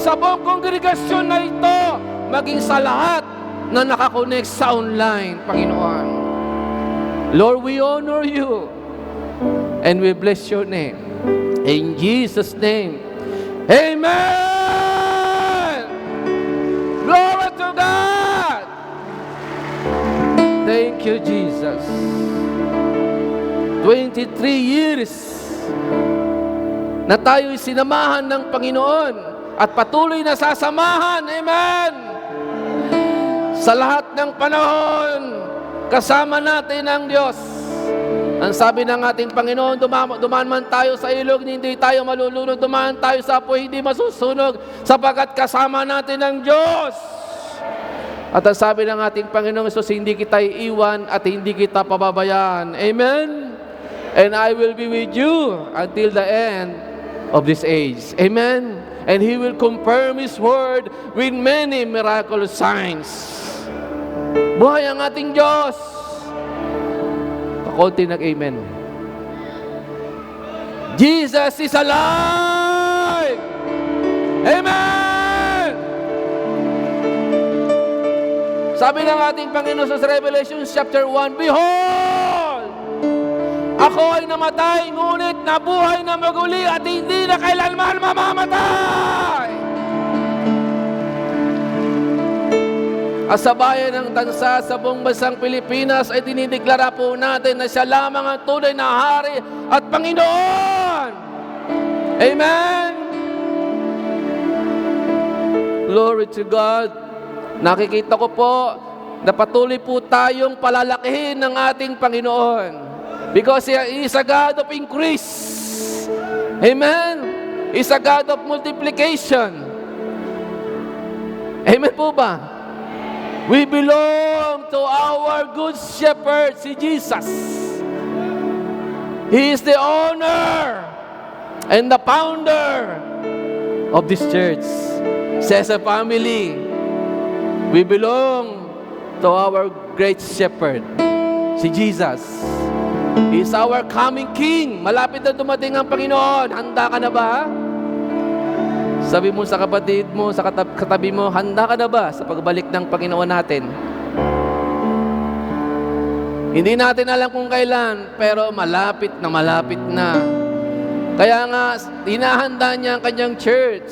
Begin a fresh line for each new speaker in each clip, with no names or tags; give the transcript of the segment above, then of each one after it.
sa buong kongregasyon na ito, maging sa lahat na nakakonect sa online, Panginoon. Lord, we honor you and we bless your name. In Jesus' name, amen! Glory to God! Thank you, Jesus. 23 years na tayo'y sinamahan ng Panginoon at patuloy na sasamahan. Amen! Sa lahat ng panahon, kasama natin ang Diyos. Ang sabi ng ating Panginoon, dumaan man tayo sa ilog, hindi tayo malulunod. Dumaan tayo sa apoy, hindi masusunog, sapagkat kasama natin ang Diyos. At ang sabi ng ating Panginoon Jesus, hindi kita iiwan at hindi kita pababayaan. Amen? And I will be with you until the end of this age. Amen? And He will confirm His word with many miraculous signs. Buhay ang ating Diyos. Kakunti nag-amen. Jesus is alive! Amen! Sabi ng ating Panginoon sa Revelation chapter 1, behold! Ako ay namatay, ngunit nabuhay na maguli at hindi na kailanman mamamatay! At sa bayan ng Tansa, sa buong bansang Pilipinas, ay dinideklara po natin na siya lamang ang tunay na hari at Panginoon. Amen? Glory to God. Nakikita ko po na patuloy po tayong palalakihin ng ating Panginoon. Because He is a God of increase. Amen? He is a God of multiplication. Amen po ba? We belong to our good shepherd, si Jesus. He is the owner and the founder of this church. Says a family, we belong to our great shepherd, si Jesus. He is our coming King. Malapit na dumating ang Panginoon. Handa ka na ba? Sabi mo sa kapatid mo, sa katabi mo, handa ka na ba sa pagbalik ng Panginoon natin? Hindi natin alam kung kailan, pero malapit na malapit na. Kaya nga, hinahanda niya ang kanyang church.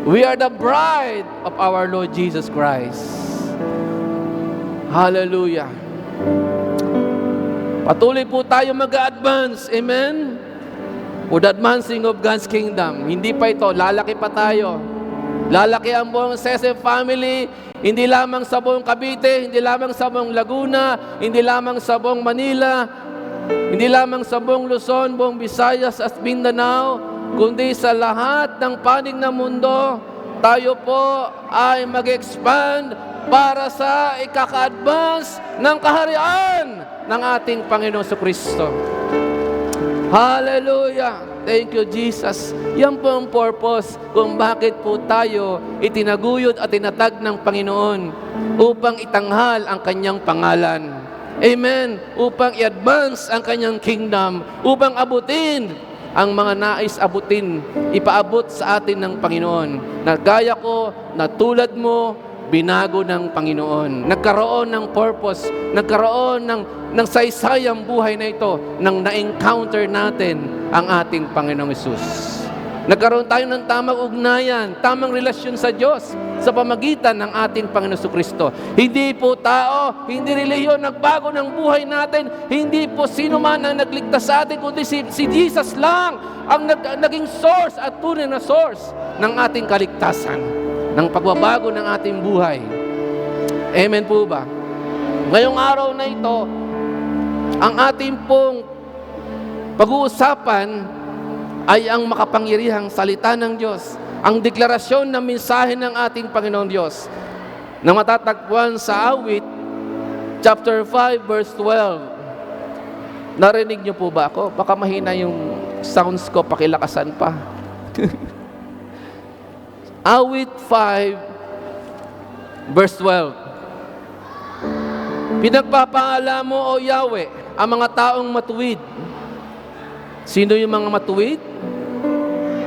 We are the bride of our Lord Jesus Christ. Hallelujah. Patuloy po tayo mag-advance. Amen? For the advancing of God's kingdom. Hindi pa ito, lalaki pa tayo. Lalaki ang buong CSF family, hindi lamang sa buong Cavite, hindi lamang sa buong Laguna, hindi lamang sa buong Manila, hindi lamang sa buong Luzon, buong Visayas at Mindanao, kundi sa lahat ng panig ng mundo, tayo po ay mag-expand para sa ikaka-advance ng kaharian ng ating Panginoon Kristo. Hallelujah! Thank you, Jesus. Yan po ang purpose kung bakit po tayo itinaguyod at tinatag ng Panginoon upang itanghal ang kanyang pangalan. Amen! Upang i-advance ang kanyang kingdom, upang abutin ang mga nais abutin, ipaabot sa atin ng Panginoon. Na gaya ko, na tulad mo, binago ng Panginoon. Nagkaroon ng purpose, nagkaroon ng saysayang buhay na ito nang na-encounter natin ang ating Panginoong Hesus. Nagkaroon tayo ng tamang ugnayan, tamang relasyon sa Diyos sa pamagitan ng ating Panginoong Kristo. Hindi po tao, hindi relihiyon nagbago ng buhay natin, hindi po sino man ang nagligtas sa atin, kundi si Jesus lang ang naging source at tunay na source ng ating kaligtasan, ng pagbabago ng ating buhay. Amen po ba? Ngayong araw na ito, ang ating pong pag-uusapan ay ang makapangyarihang salita ng Diyos, ang deklarasyon ng mensahe ng ating Panginoong Diyos, na matatagpuan sa Awit, chapter 5, verse 12. Narinig niyo po ba ako? Baka mahina yung sounds ko, pakilakasan pa. Awit 5, verse 12. Pinagpapaala mo, O Yahweh, ang mga taong matuwid. Sino yung mga matuwid?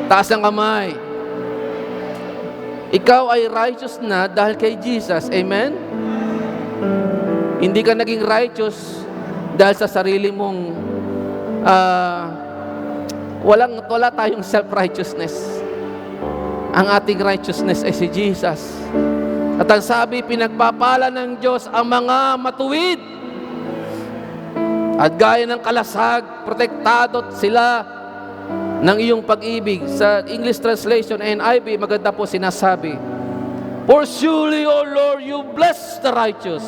Taas ang kamay. Ikaw ay righteous na dahil kay Jesus. Amen? Hindi ka naging righteous dahil sa sarili mong wala tayong self-righteousness. Ang ating righteousness ay si Jesus. At ang sabi, pinagpapala ng Diyos ang mga matuwid. At gaya ng kalasag, protektado sila ng iyong pag-ibig. Sa English translation, NIV, maganda po sinasabi, for surely, O Lord, you bless the righteous.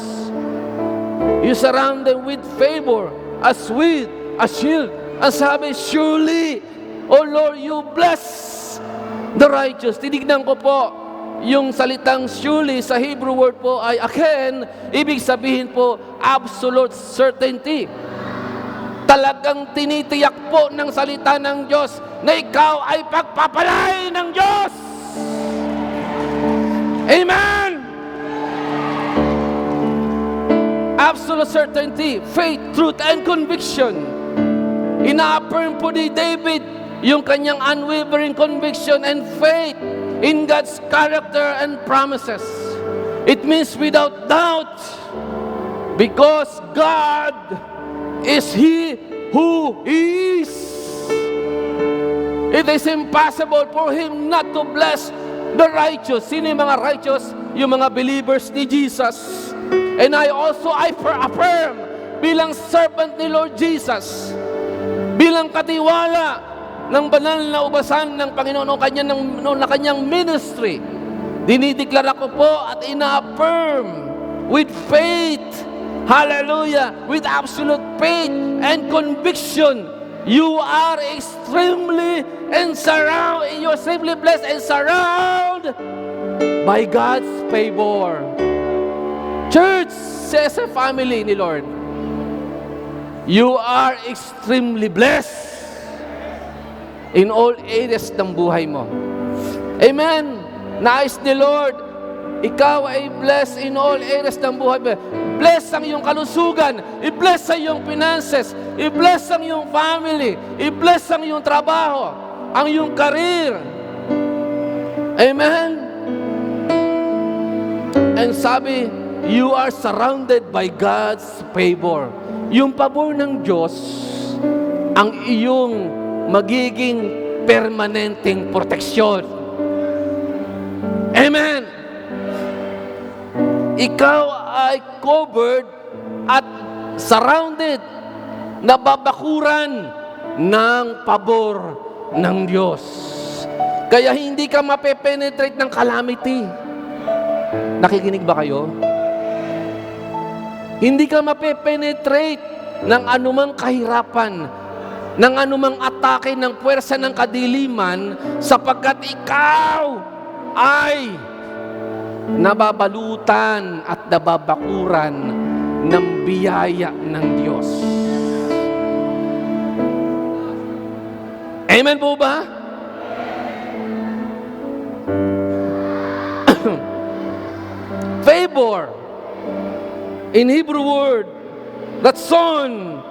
You surround them with favor, as with a shield. Ang sabi, surely, O Lord, you bless the righteous. Tinignan ko po, yung salitang surely sa Hebrew word po ay aken, ibig sabihin po, absolute certainty. Talagang tinitiyak po ng salita ng Diyos na ikaw ay pagpapalain ng Diyos. Amen! Absolute certainty, faith, truth, and conviction. Ina-affirm po ni David yung kanyang unwavering conviction and faith in God's character and promises. It means without doubt, because God is He who is. It is impossible for Him not to bless the righteous. Sino yung mga righteous? Yung mga believers ni Jesus. And I affirm bilang servant ni Lord Jesus, bilang katiwala ng banal na ubasan ng Panginoon na kanyang ministry, dinideklara ko po at ina-affirm with faith, hallelujah, with absolute faith and conviction, you are extremely blessed and surrounded by God's favor. Church, says a family ni Lord, you are extremely blessed in all areas ng buhay mo. Amen. Nais ni Lord, ikaw ay blessed in all areas ng buhay mo. Bless ang iyong kalusugan, i-bless ang iyong finances, i-bless ang iyong family, i-bless ang iyong trabaho, ang iyong career. Amen. And sabi, you are surrounded by God's favor. Yung pabor ng Diyos, ang iyong magiging permanenteng proteksyon. Amen. Ikaw ay covered at surrounded, nababakuran ng pabor ng Diyos. Kaya hindi ka mapepenetrate ng calamity. Nakikinig ba kayo? Hindi ka mapepenetrate ng anumang kahirapan, ng anumang atake ng puwersa ng kadiliman, sapagkat ikaw ay nababalutan at nababakuran ng biyaya ng Diyos. Amen po ba? Favor, in Hebrew word, that's son,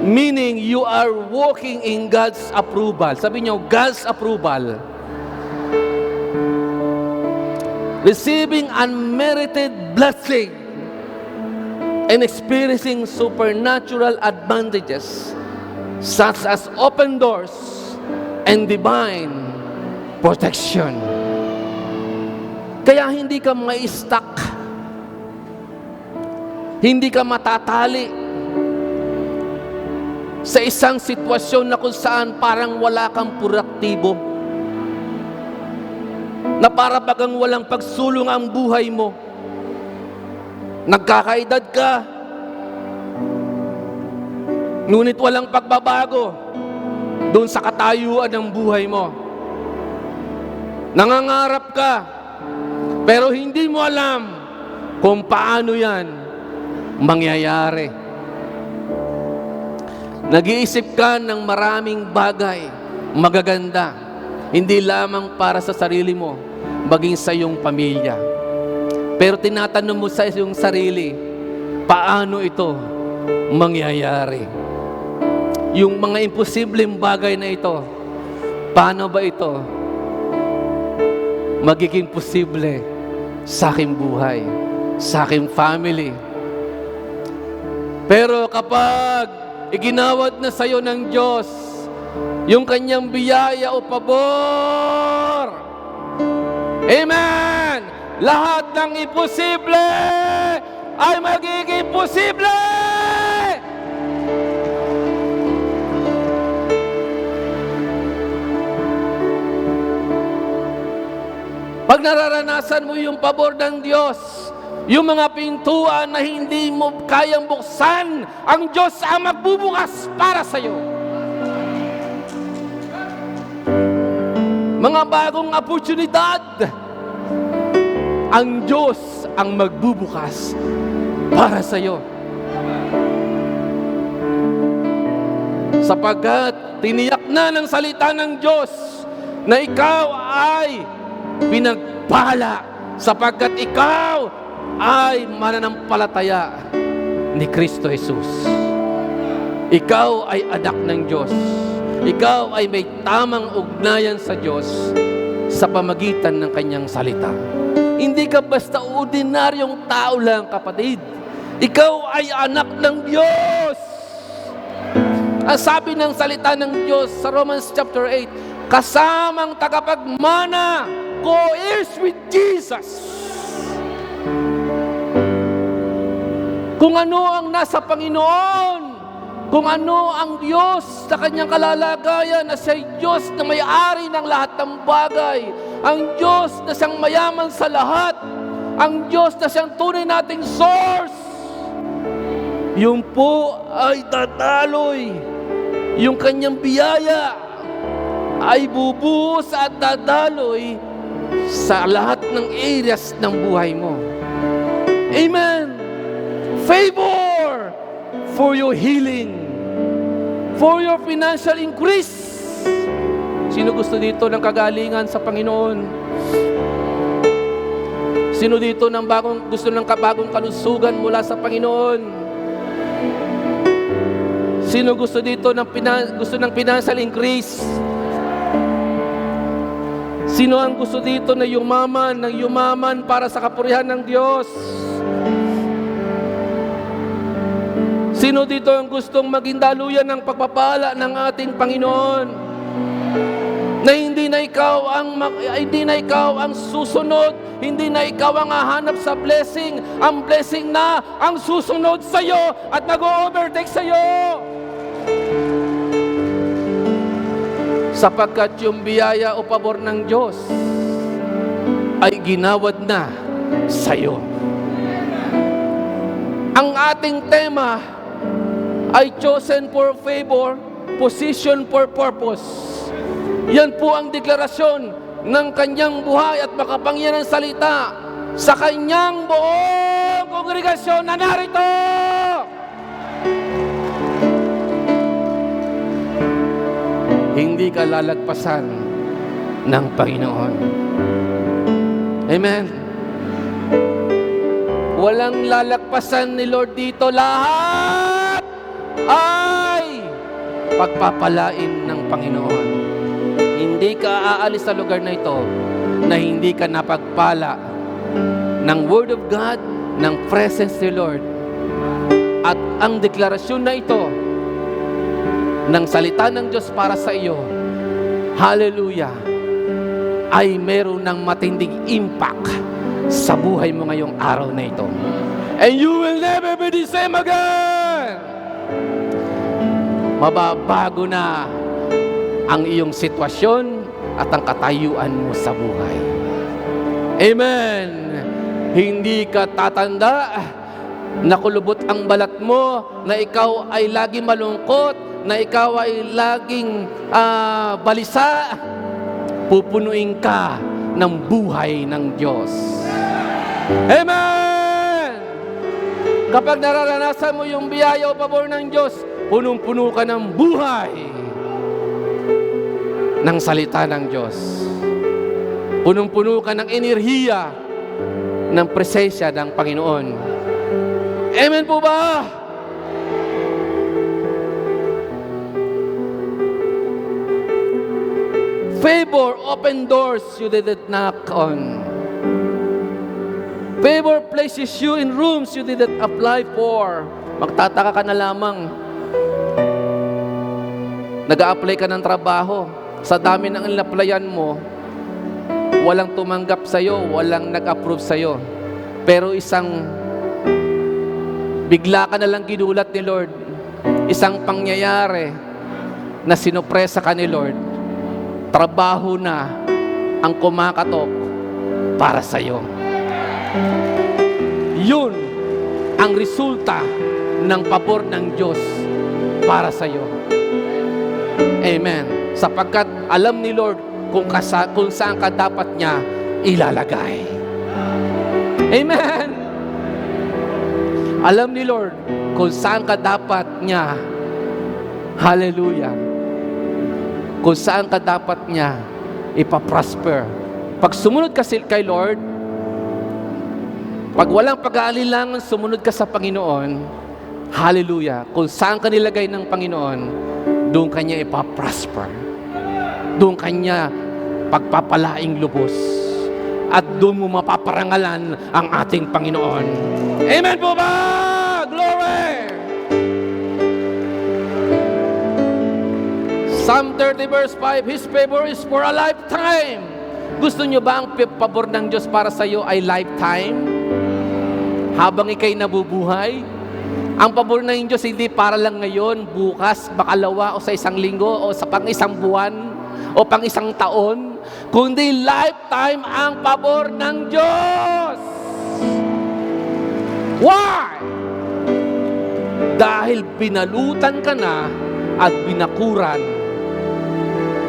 meaning you are walking in God's approval. Sabi niyo, God's approval. Receiving unmerited blessing and experiencing supernatural advantages such as open doors and divine protection. Kaya hindi ka ma-stuck, hindi ka matatali sa isang sitwasyon na kung saan parang wala kang produktibo, na para bagang walang pagsulong ang buhay mo. Nagkakaedad ka, ngunit walang pagbabago doon sa katayuan ng buhay mo. Nangangarap ka, pero hindi mo alam kung paano yan mangyayari. Nag-iisip ka ng maraming bagay, magaganda, hindi lamang para sa sarili mo, maging sa iyong pamilya. Pero tinatanong mo sa iyong sarili, paano ito mangyayari? Yung mga imposibleng bagay na ito, paano ba ito magiging posible sa aking buhay, sa aking family. Pero kapag iginawad na sa iyo ng Diyos yung kanyang biyaya o pabor, amen! Lahat ng imposible ay magiging posible! Pag nararanasan mo yung pabor ng Diyos, yung mga pintuan na hindi mo kayang buksan, ang Diyos ang magbubukas para sa iyo. Mga bagong oportunidad, ang Diyos ang magbubukas para sa iyo. Sapagkat tiniyak na ng salita ng Diyos na ikaw ay pinagpala, sapagkat ikaw ay mananampalataya ni Kristo Jesus. Ikaw ay anak ng Diyos. Ikaw ay may tamang ugnayan sa Diyos sa pamagitan ng kanyang salita. Hindi ka basta ordinaryong tao lang, kapatid. Ikaw ay anak ng Diyos. Ang sabi ng salita ng Diyos sa Romans chapter 8, kasamang tagapagmana, co-heirs with Jesus. Kung ano ang nasa Panginoon, kung ano ang Diyos sa kanyang kalalagayan, na siya'y Diyos na may-ari ng lahat ng bagay, ang Diyos na siyang mayaman sa lahat, ang Diyos na siyang tunay nating source, yun po ay dadaloy. Yung kanyang biyaya ay bubuhos at dadaloy sa lahat ng areas ng buhay mo. Amen. Favor for your healing, for your financial increase. Sino gusto dito ng kagalingan sa Panginoon? Sino dito ng gusto ng bagong kalusugan mula sa Panginoon? Sino gusto dito gusto ng financial increase? Sino ang gusto dito na yumaman para sa kapurihan ng Diyos? Sino dito ang gustong maging daluyan ng pagpapala ng ating Panginoon? Na hindi na ikaw ang susunod, hindi na ikaw ang hahanap sa blessing, ang blessing na ang susunod sa iyo at mag-overtake sa iyo. Sapagkat yung biyaya o pabor ng Diyos ay ginawad na sa iyo. Ang ating tema ay chosen for favor, position for purpose. Yan po ang deklarasyon ng kanyang buhay at makapangyarihang salita sa kanyang buong kongregasyon na narito. Hindi ka lalagpasan ng Panginoon. Amen. Walang lalagpasan ni Lord dito. Lahat ay pagpapalain ng Panginoon. Hindi ka aalis sa lugar na ito na hindi ka napagpala ng Word of God, ng presence ni Lord. At ang deklarasyon na ito ng salita ng Diyos para sa iyo, hallelujah, ay meron ng matinding impact sa buhay mo ngayong araw na ito. And you will never be the same again. Mababago na ang iyong sitwasyon at ang katayuan mo sa buhay. Amen. Hindi ka tatanda na kulubot ang balat mo, na ikaw ay laging malungkot, na ikaw ay laging balisa. Pupunuin ka ng buhay ng Diyos. Amen! Kapag nararanasan mo yung biyaya o pabor ng Diyos, punong-puno ka ng buhay ng salita ng Diyos. Punong-puno ka ng enerhiya ng presensya ng Panginoon. Amen po ba? Favor open doors you didn't knock on. Favor places you in rooms you didn't apply for. Magtataka ka na lamang. Nag-a-apply ka ng trabaho. Sa dami ng in-applyan mo, walang tumanggap sa'yo, walang nag-approve sa'yo. Pero bigla ka na lang ginulat ni Lord. Isang pangyayari na sinopresa ka ni Lord. Trabaho na ang kumakatok para sa'yo. Yun ang resulta ng pabor ng Diyos para sa'yo. Amen. Sapagkat alam ni Lord kung saan ka dapat niya ilalagay. Amen. Alam ni Lord kung saan ka dapat niya, hallelujah, kung saan ka dapat niya ipaprosper. Pag sumunod ka kay Lord, pag walang pag-aalilangan, sumunod ka sa Panginoon, hallelujah, kung saan ka nilagay ng Panginoon, doon ka niya ipaprosper. Doon ka niya pagpapalaing lubos. At doon mo mapaparangalan ang ating Panginoon. Amen po ba? Glory! Psalm 30 verse 5, His favor is for a lifetime. Gusto nyo ba ang pabor ng Diyos para sa iyo ay lifetime? Habang ikay nabubuhay? Ang pabor ng Diyos hindi para lang ngayon, bukas, bakalawa, o sa isang linggo, o sa pang-isang buwan, o pang-isang taon, kundi lifetime ang pabor ng Diyos. Why? Dahil binalutan ka na at binakuran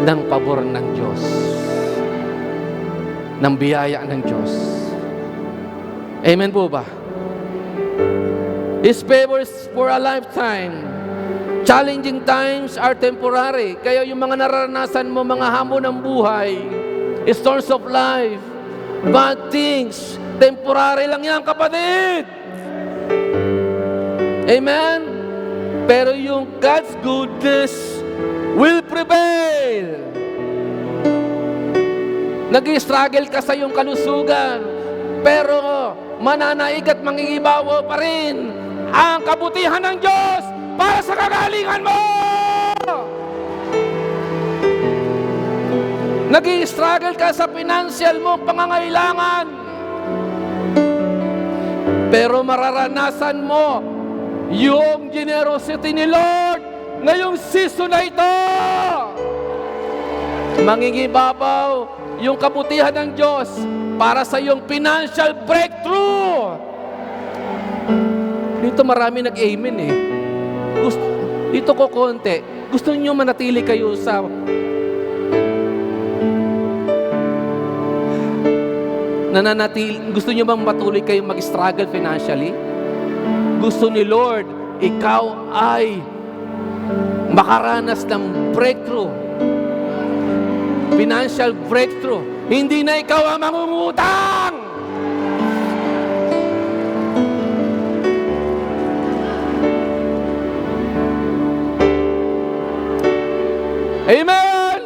ng pabor ng Diyos, ng biyaya ng Diyos. Amen po ba? His favor is for a lifetime. Challenging times are temporary. Kaya yung mga naranasan mo, mga hamon ng buhay, storms of life, bad things, temporary lang yan, kapatid. Amen? Pero yung God's goodness will prevail. Nag-struggle ka sa iyong kalusugan, pero mananaig at mangingibawo pa rin ang kabutihan ng Diyos para sa kagalingan mo. Nag-struggle ka sa financial mo, pangangailangan, pero mararanasan mo yung generosity ni Lord ngayong season na ito. Mangingibabaw yung kabutihan ng Diyos para sa iyong financial breakthrough. Dito marami nag-amen eh. Dito ko konti. Gusto niyo manatili kayo sa gusto niyo bang matuloy kayong mag-struggle financially? Gusto ni Lord, ikaw ay makaranas ng breakthrough. Financial breakthrough. Hindi na ikaw ang mangungutang. Amen!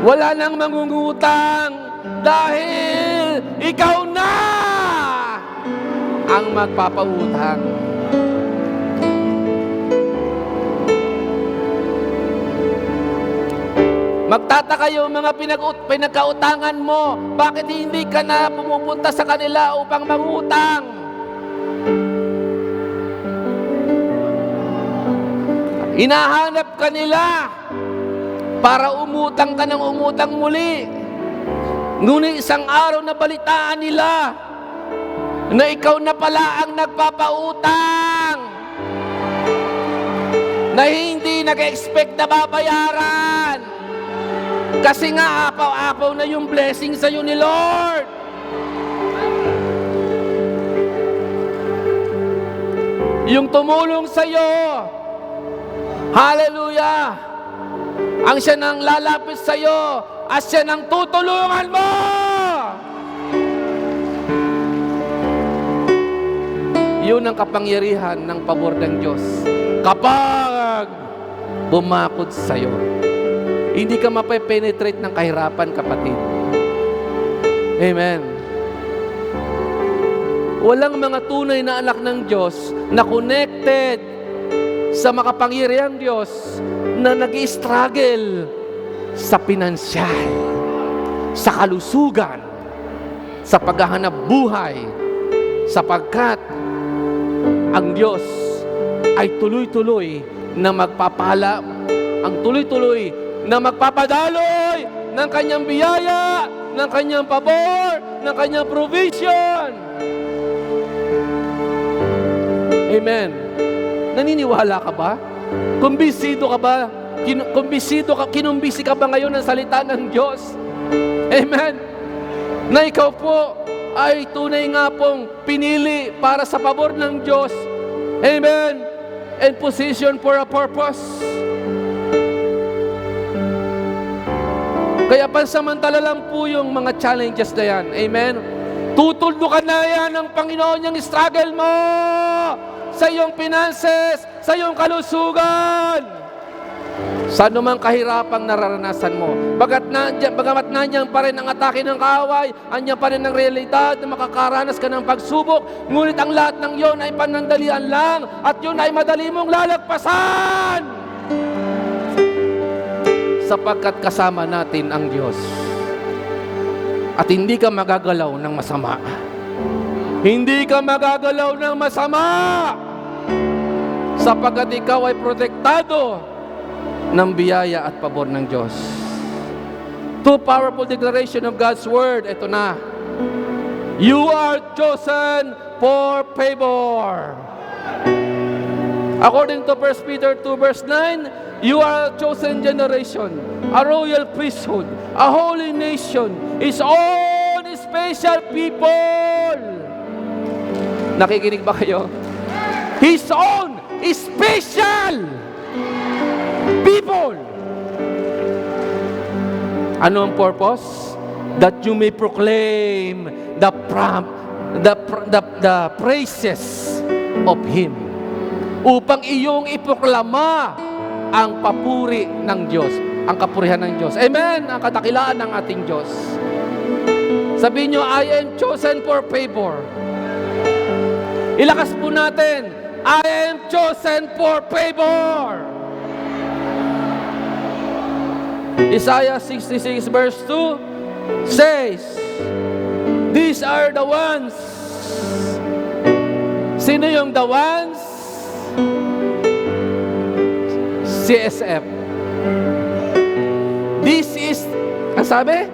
Wala nang mangungutang dahil ikaw na ang magpapautang. Magtataka yung mga pinagkautangan mo, bakit hindi ka na pumupunta sa kanila upang mangutang? Hinahanap ka nila para umutang ka ng umutang muli. Ngunit isang araw na balitaan nila na ikaw na pala ang nagpapautang, na hindi nag-expect na babayaran. Kasi nga apaw-apaw na yung blessing sa iyo ni Lord. Yung tumulong sa iyo, hallelujah, ang siya nang lalapit sa iyo at siya nang tutulungan mo. Yun ang kapangyarihan ng pabor ng Diyos. Kapag bumakod sa'yo. Hindi ka mape-penetrate ng kahirapan, kapatid. Amen. Walang mga tunay na anak ng Diyos na connected sa makapangyarihang Diyos na nag-i-struggle sa pinansyal, sa kalusugan, sa paghahanap buhay, sapagkat ang Diyos ay tuloy-tuloy na magpapala, ang tuloy-tuloy na magpapadaloy ng kanyang biyaya, ng kanyang pabor, ng kanyang provision. Amen. Naniniwala ka ba? Kumbisido ka ba? Kinumbisi ka ba ngayon ng salita ng Diyos? Amen. Na ikaw po ay tunay nga pong pinili para sa pabor ng Diyos. Amen. And position for a purpose. Kaya pansamantala lang po yung mga challenges na yan. Amen. Tutuldukan na yan ng Panginoon yung struggle mo sa iyong finances, sa iyong kalusugan, sa anumang kahirapang nararanasan mo. Bagamat nandiyan pa rin ang atake ng kaaway, andiyan pa rin ang realidad na makakaranas ka ng pagsubok, ngunit ang lahat ng iyon ay panandalian lang at yun ay madali mong lalagpasan. Sapagkat kasama natin ang Diyos. At hindi ka magagalaw ng masama. Hindi ka magagalaw ng masama. Sapagkat ikaw ay protektado ng biyaya at pabor ng Diyos. Two powerful declaration of God's Word. Ito na. You are chosen for favor. According to 1 Peter 2 verse 9, you are a chosen generation, a royal priesthood, a holy nation, His own special people. Nakikinig ba kayo? His own special people. Ano ang purpose? That you may proclaim the praises of Him. Upang iyong iproklama ang papuri ng Diyos, ang kapurihan ng Diyos. Amen! Ang kadakilaan ng ating Diyos. Sabihin nyo, I am chosen for favor. Ilakas po natin, I am chosen for favor. Isaiah 66 verse 2 says, these are the ones. Sino yung the ones? CSF. This is, ang sabi?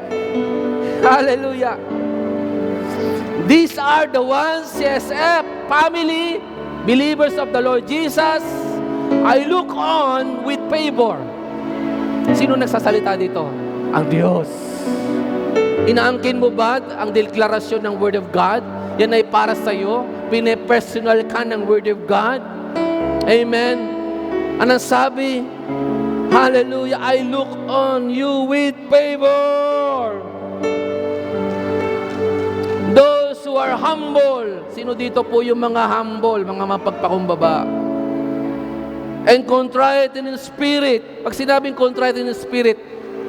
Hallelujah. These are the ones, CSF, family, believers of the Lord Jesus, I look on with favor. Sino nagsasalita dito? Ang Diyos. Inaangkin mo ba ang deklarasyon ng Word of God? Yan ay para sa iyo. Pine-personal ka ng Word of God. Amen. Anong sabi? Hallelujah, I look on you with favor. Those who are humble. Sino dito po yung mga humble, mga mapagpakumbaba? And contrite in spirit. Pag sinabing contrite in spirit,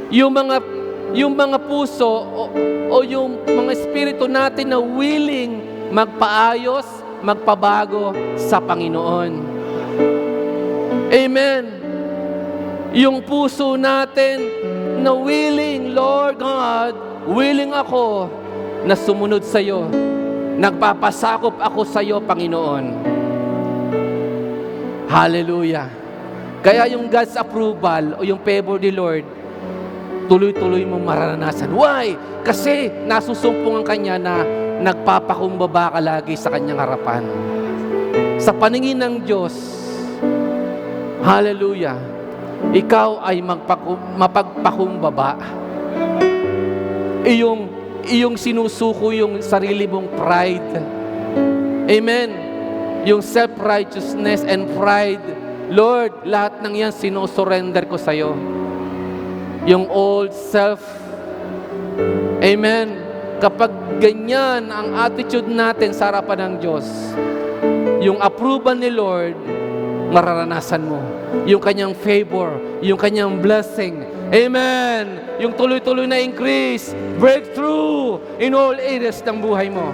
yung mga puso o yung mga espiritu natin na willing magpaayos, magpabago sa Panginoon. Amen. Yung puso natin na willing, Lord God, willing ako na sumunod sa iyo. Nagpapasakop ako sa iyo, Panginoon. Hallelujah. Kaya yung God's approval o yung favor ni Lord, tuloy-tuloy mong mararanasan. Why? Kasi nasusumpungan kanya na nagpapakumbaba ka lagi sa kanyang harapan. Sa paningin ng Diyos, hallelujah, ikaw ay mapagpakumbaba. Iyong sinusuko yung sarili mong pride. Amen. Yung self-righteousness and pride. Lord, lahat ng yan sinusurrender ko sa iyo. Yung old self. Amen. Kapag ganyan ang attitude natin sa harapan ng Diyos, yung approval ni Lord, mararanasan mo. yung kanyang favor, yung kanyang blessing. Amen! Yung tuloy-tuloy na increase, breakthrough in all areas ng buhay mo.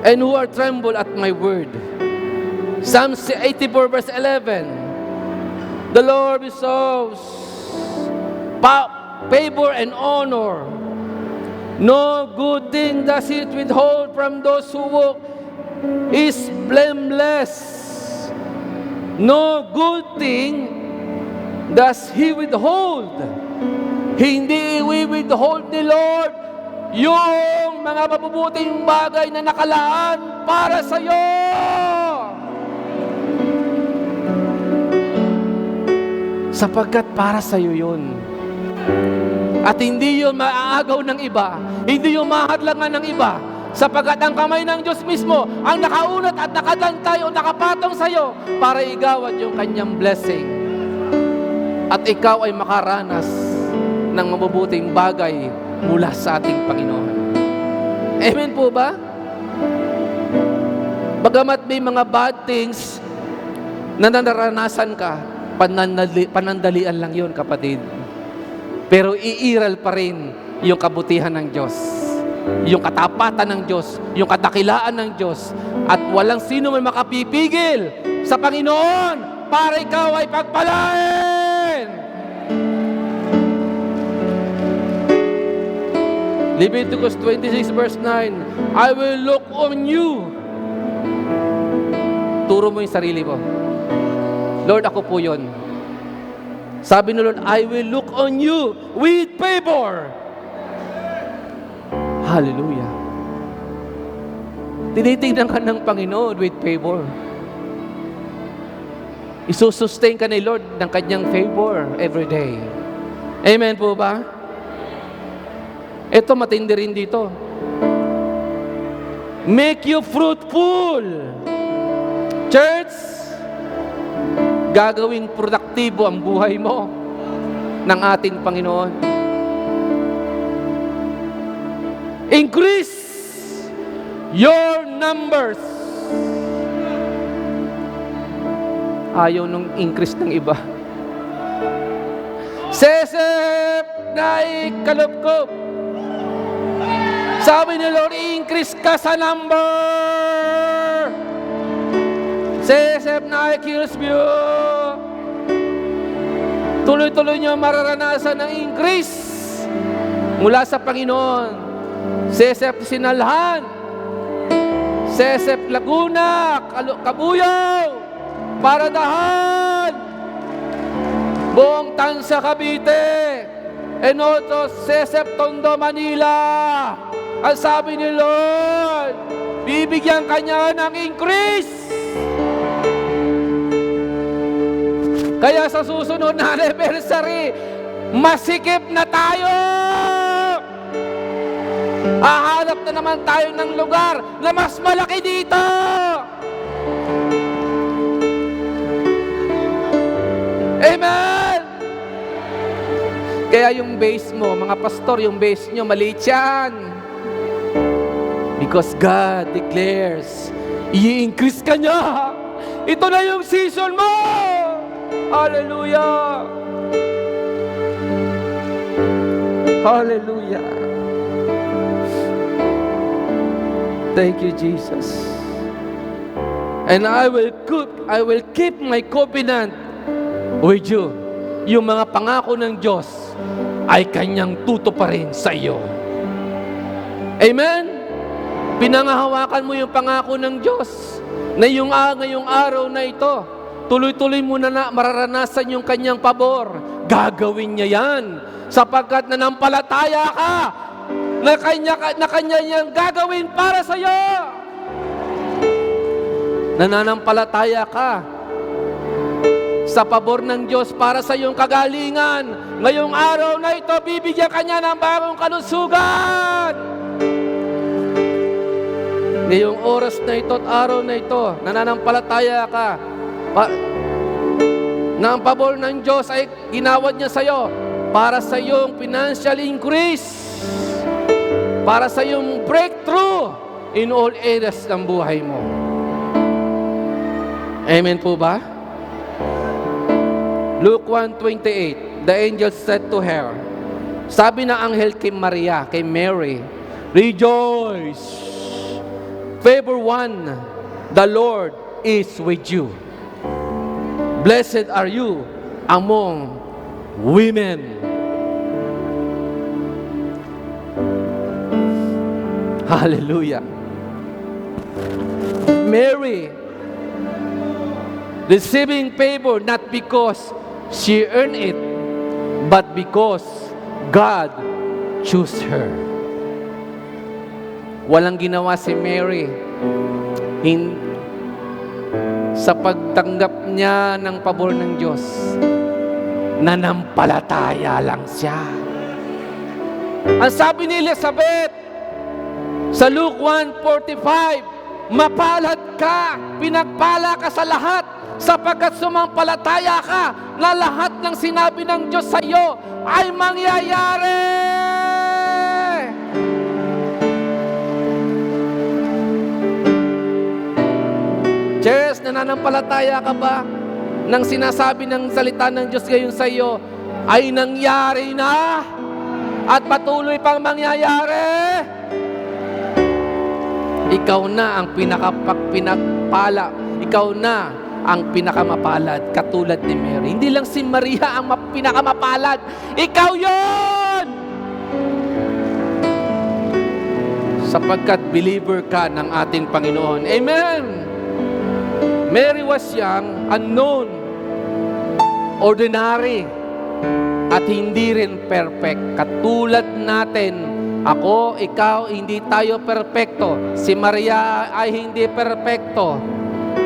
And who are tremble at my word. Psalm 84 verse 11. The Lord bestows favor and honor. No good thing does it withhold from those who walk is blameless. No good thing does He withhold. Hindi withhold ni Lord yung mga mabubuting bagay na nakalaan para sa iyo. Sapagkat para sa iyo yun. At hindi yun maaagaw ng iba. Hindi yun mahadlangan ng iba. Sapagkat ang kamay ng Diyos mismo ang nakaunat at nakadantay o nakapatong sa iyo para igawad yung kanyang blessing. At ikaw ay makaranas ng mabubuting bagay mula sa ating Panginoon. Amen po ba? Bagamat may mga bad things na naranasan ka, panandalian lang yun, kapatid. Pero iiral pa rin yung kabutihan ng Diyos, yung katapatan ng Diyos, yung kadakilaan ng Diyos, at walang sino man makapipigil sa Panginoon para ikaw ay pagpalain. Leviticus 26 verse 9, I will look on you. Turo mo yung sarili mo. Lord, ako po yun. Sabi ni Lord, I will look on you with favor. Hallelujah. Tinitingnan ka ng Panginoon with favor. Isusustain ka ni Lord ng kanyang favor every day. Amen po ba? Ito matindi rin dito. Make you fruitful. Church, gagawing produktibo ang buhay mo ng ating Panginoon. Increase your numbers. Ayaw nung increase ng iba. Sesep na ikalupkop. Sabi ni Lord, increase ka sa number. Sesep na kills you. Tuloy-tuloy nyo mararanasan ng increase mula sa Panginoon. Sesep Sinalhan, Sesep Laguna, Kabuyaw, Paradahan, Buong Tansa Cavite, and also Sesep Tondo Manila. Ang sabi ni Lord, bibigyan kanya ng increase. Kaya sa susunod na anniversary, masikip na tayo. Hahanap na naman tayo ng lugar na mas malaki dito. Amen! Kaya yung base mo, mga pastor, yung base nyo, maliit yan. Because God declares, i-increase ka niya. Ito na yung season mo. Hallelujah! Hallelujah! Thank you, Jesus. And I will keep my covenant with you. Yung mga pangako ng Diyos ay kanyang tutuparin sa iyo. Amen? Pinangahawakan mo yung pangako ng Diyos na ngayong araw na ito, tuloy-tuloy mo na mararanasan yung kanyang pabor. Gagawin niya yan sapagkat nanampalataya ka na kanya niyang gagawin para sa iyo. Nananampalataya ka sa pabor ng Diyos para sa iyong kagalingan. Ngayong araw na ito, bibigyan ka niya ng bagong kalusugan. Ngayong oras na ito at araw na ito, nananampalataya ka na ang pabor ng Diyos ay ginawad niya sa iyo para sa iyong financial increase, para sa iyong breakthrough in all areas ng buhay mo. Amen po ba? Luke 1:28, the angel said to her, sabi ng anghel kay Maria, kay Mary, rejoice, favor one, the Lord is with you. Blessed are you among women. Hallelujah. Mary receiving favor not because she earned it, but because God chose her. Walang ginawa si Mary sa pagtanggap niya ng pabor ng Diyos. Nanampalataya lang siya. Ang sabi ni Elizabeth sa Luke 1:45, mapalad ka, pinagpala ka sa lahat, sapagkat sumampalataya ka na lahat ng sinabi ng Diyos sa iyo ay mangyayari. Cheers, nananampalataya ka ba nang sinasabi ng salita ng Diyos ngayon sa iyo ay nangyari na at patuloy pang mangyayari? Ikaw na ang pinagpala. Ikaw na ang pinakamapalad, katulad ni Mary. Hindi lang si Maria ang pinakamapalad. Ikaw yon! Sapagkat believer ka ng ating Panginoon. Amen! Mary was young, unknown, ordinary, at hindi rin perfect. Katulad natin, ako, ikaw, hindi tayo perfecto. Si Maria ay hindi perfecto.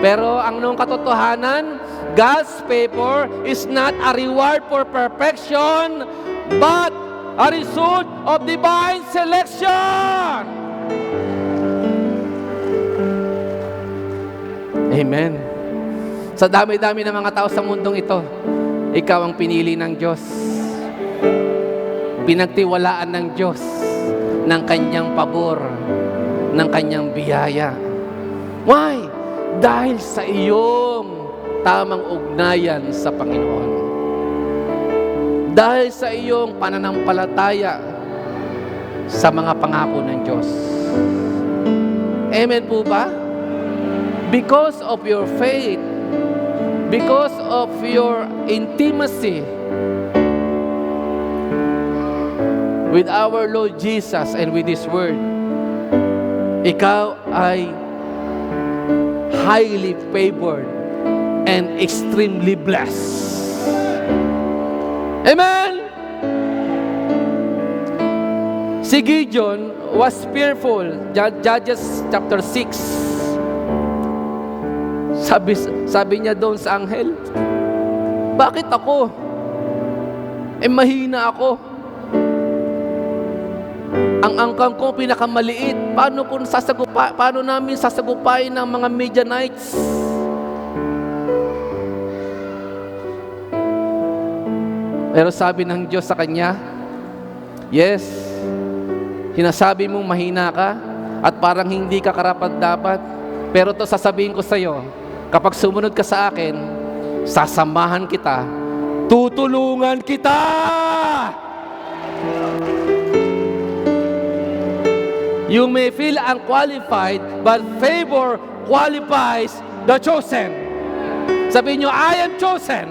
Pero ang nung katotohanan, God's favor is not a reward for perfection, but a result of divine selection. Amen. Sa dami-dami ng mga tao sa mundong ito, ikaw ang pinili ng Diyos. Pinagtiwalaan ng Diyos ng kanyang pabor, ng kanyang biyaya. Why? Dahil sa iyong tamang ugnayan sa Panginoon. Dahil sa iyong pananampalataya sa mga pangako ng Diyos. Amen po ba? Because of your faith, because of your intimacy with our Lord Jesus and with His Word, ikaw ay highly favored and extremely blessed. Amen! Si Gideon was fearful. Judges chapter 6. Sabi niya doon sa anghel, bakit ako? Mahina ako. Ang angkang ko pinakamaliit. Paano namin sasagupain ng mga Midianites? Pero sabi ng Diyos sa kanya, yes, sinasabi mong mahina ka at parang hindi ka karapat-dapat. Pero to sasabihin ko sa iyo, kapag sumunod ka sa akin, sasamahan kita, tutulungan kita. You may feel unqualified, but favor qualifies the chosen. Sabihin nyo, I am chosen.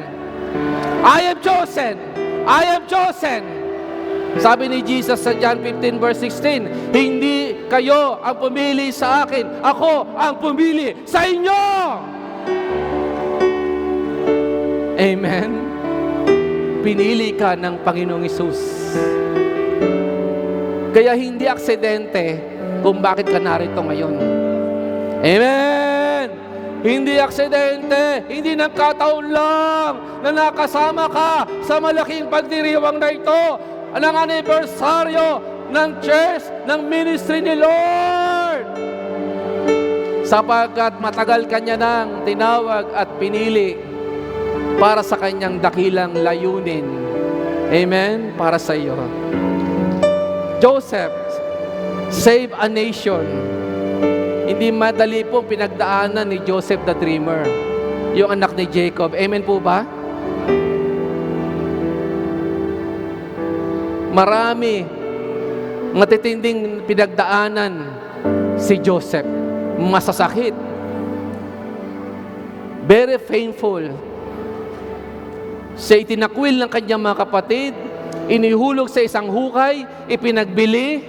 I am chosen. I am chosen. Sabi ni Jesus sa John 15 verse 16, hindi kayo ang pumili sa akin, ako ang pumili sa inyo. Amen. Pinili ka ng Panginoong Hesus. Kaya hindi aksidente kung bakit ka narito ngayon. Amen! Hindi aksidente, hindi nagkataon lang na nakasama ka sa malaking pagdiriwang na ito, ang anibersaryo ng church, ng ministry ni Lord. Sapagkat matagal ka niya nang tinawag at pinili para sa kanyang dakilang layunin. Amen? Para sa iyo. Joseph saved a nation. Hindi madali pong pinagdaanan ni Joseph the Dreamer. yung anak ni Jacob. Amen po ba? Marami matitinding pinagdaanan si Joseph. Masasakit. Very painful. Siya itinakwil ng kanyang mga kapatid, inihulog sa isang hukay, ipinagbili,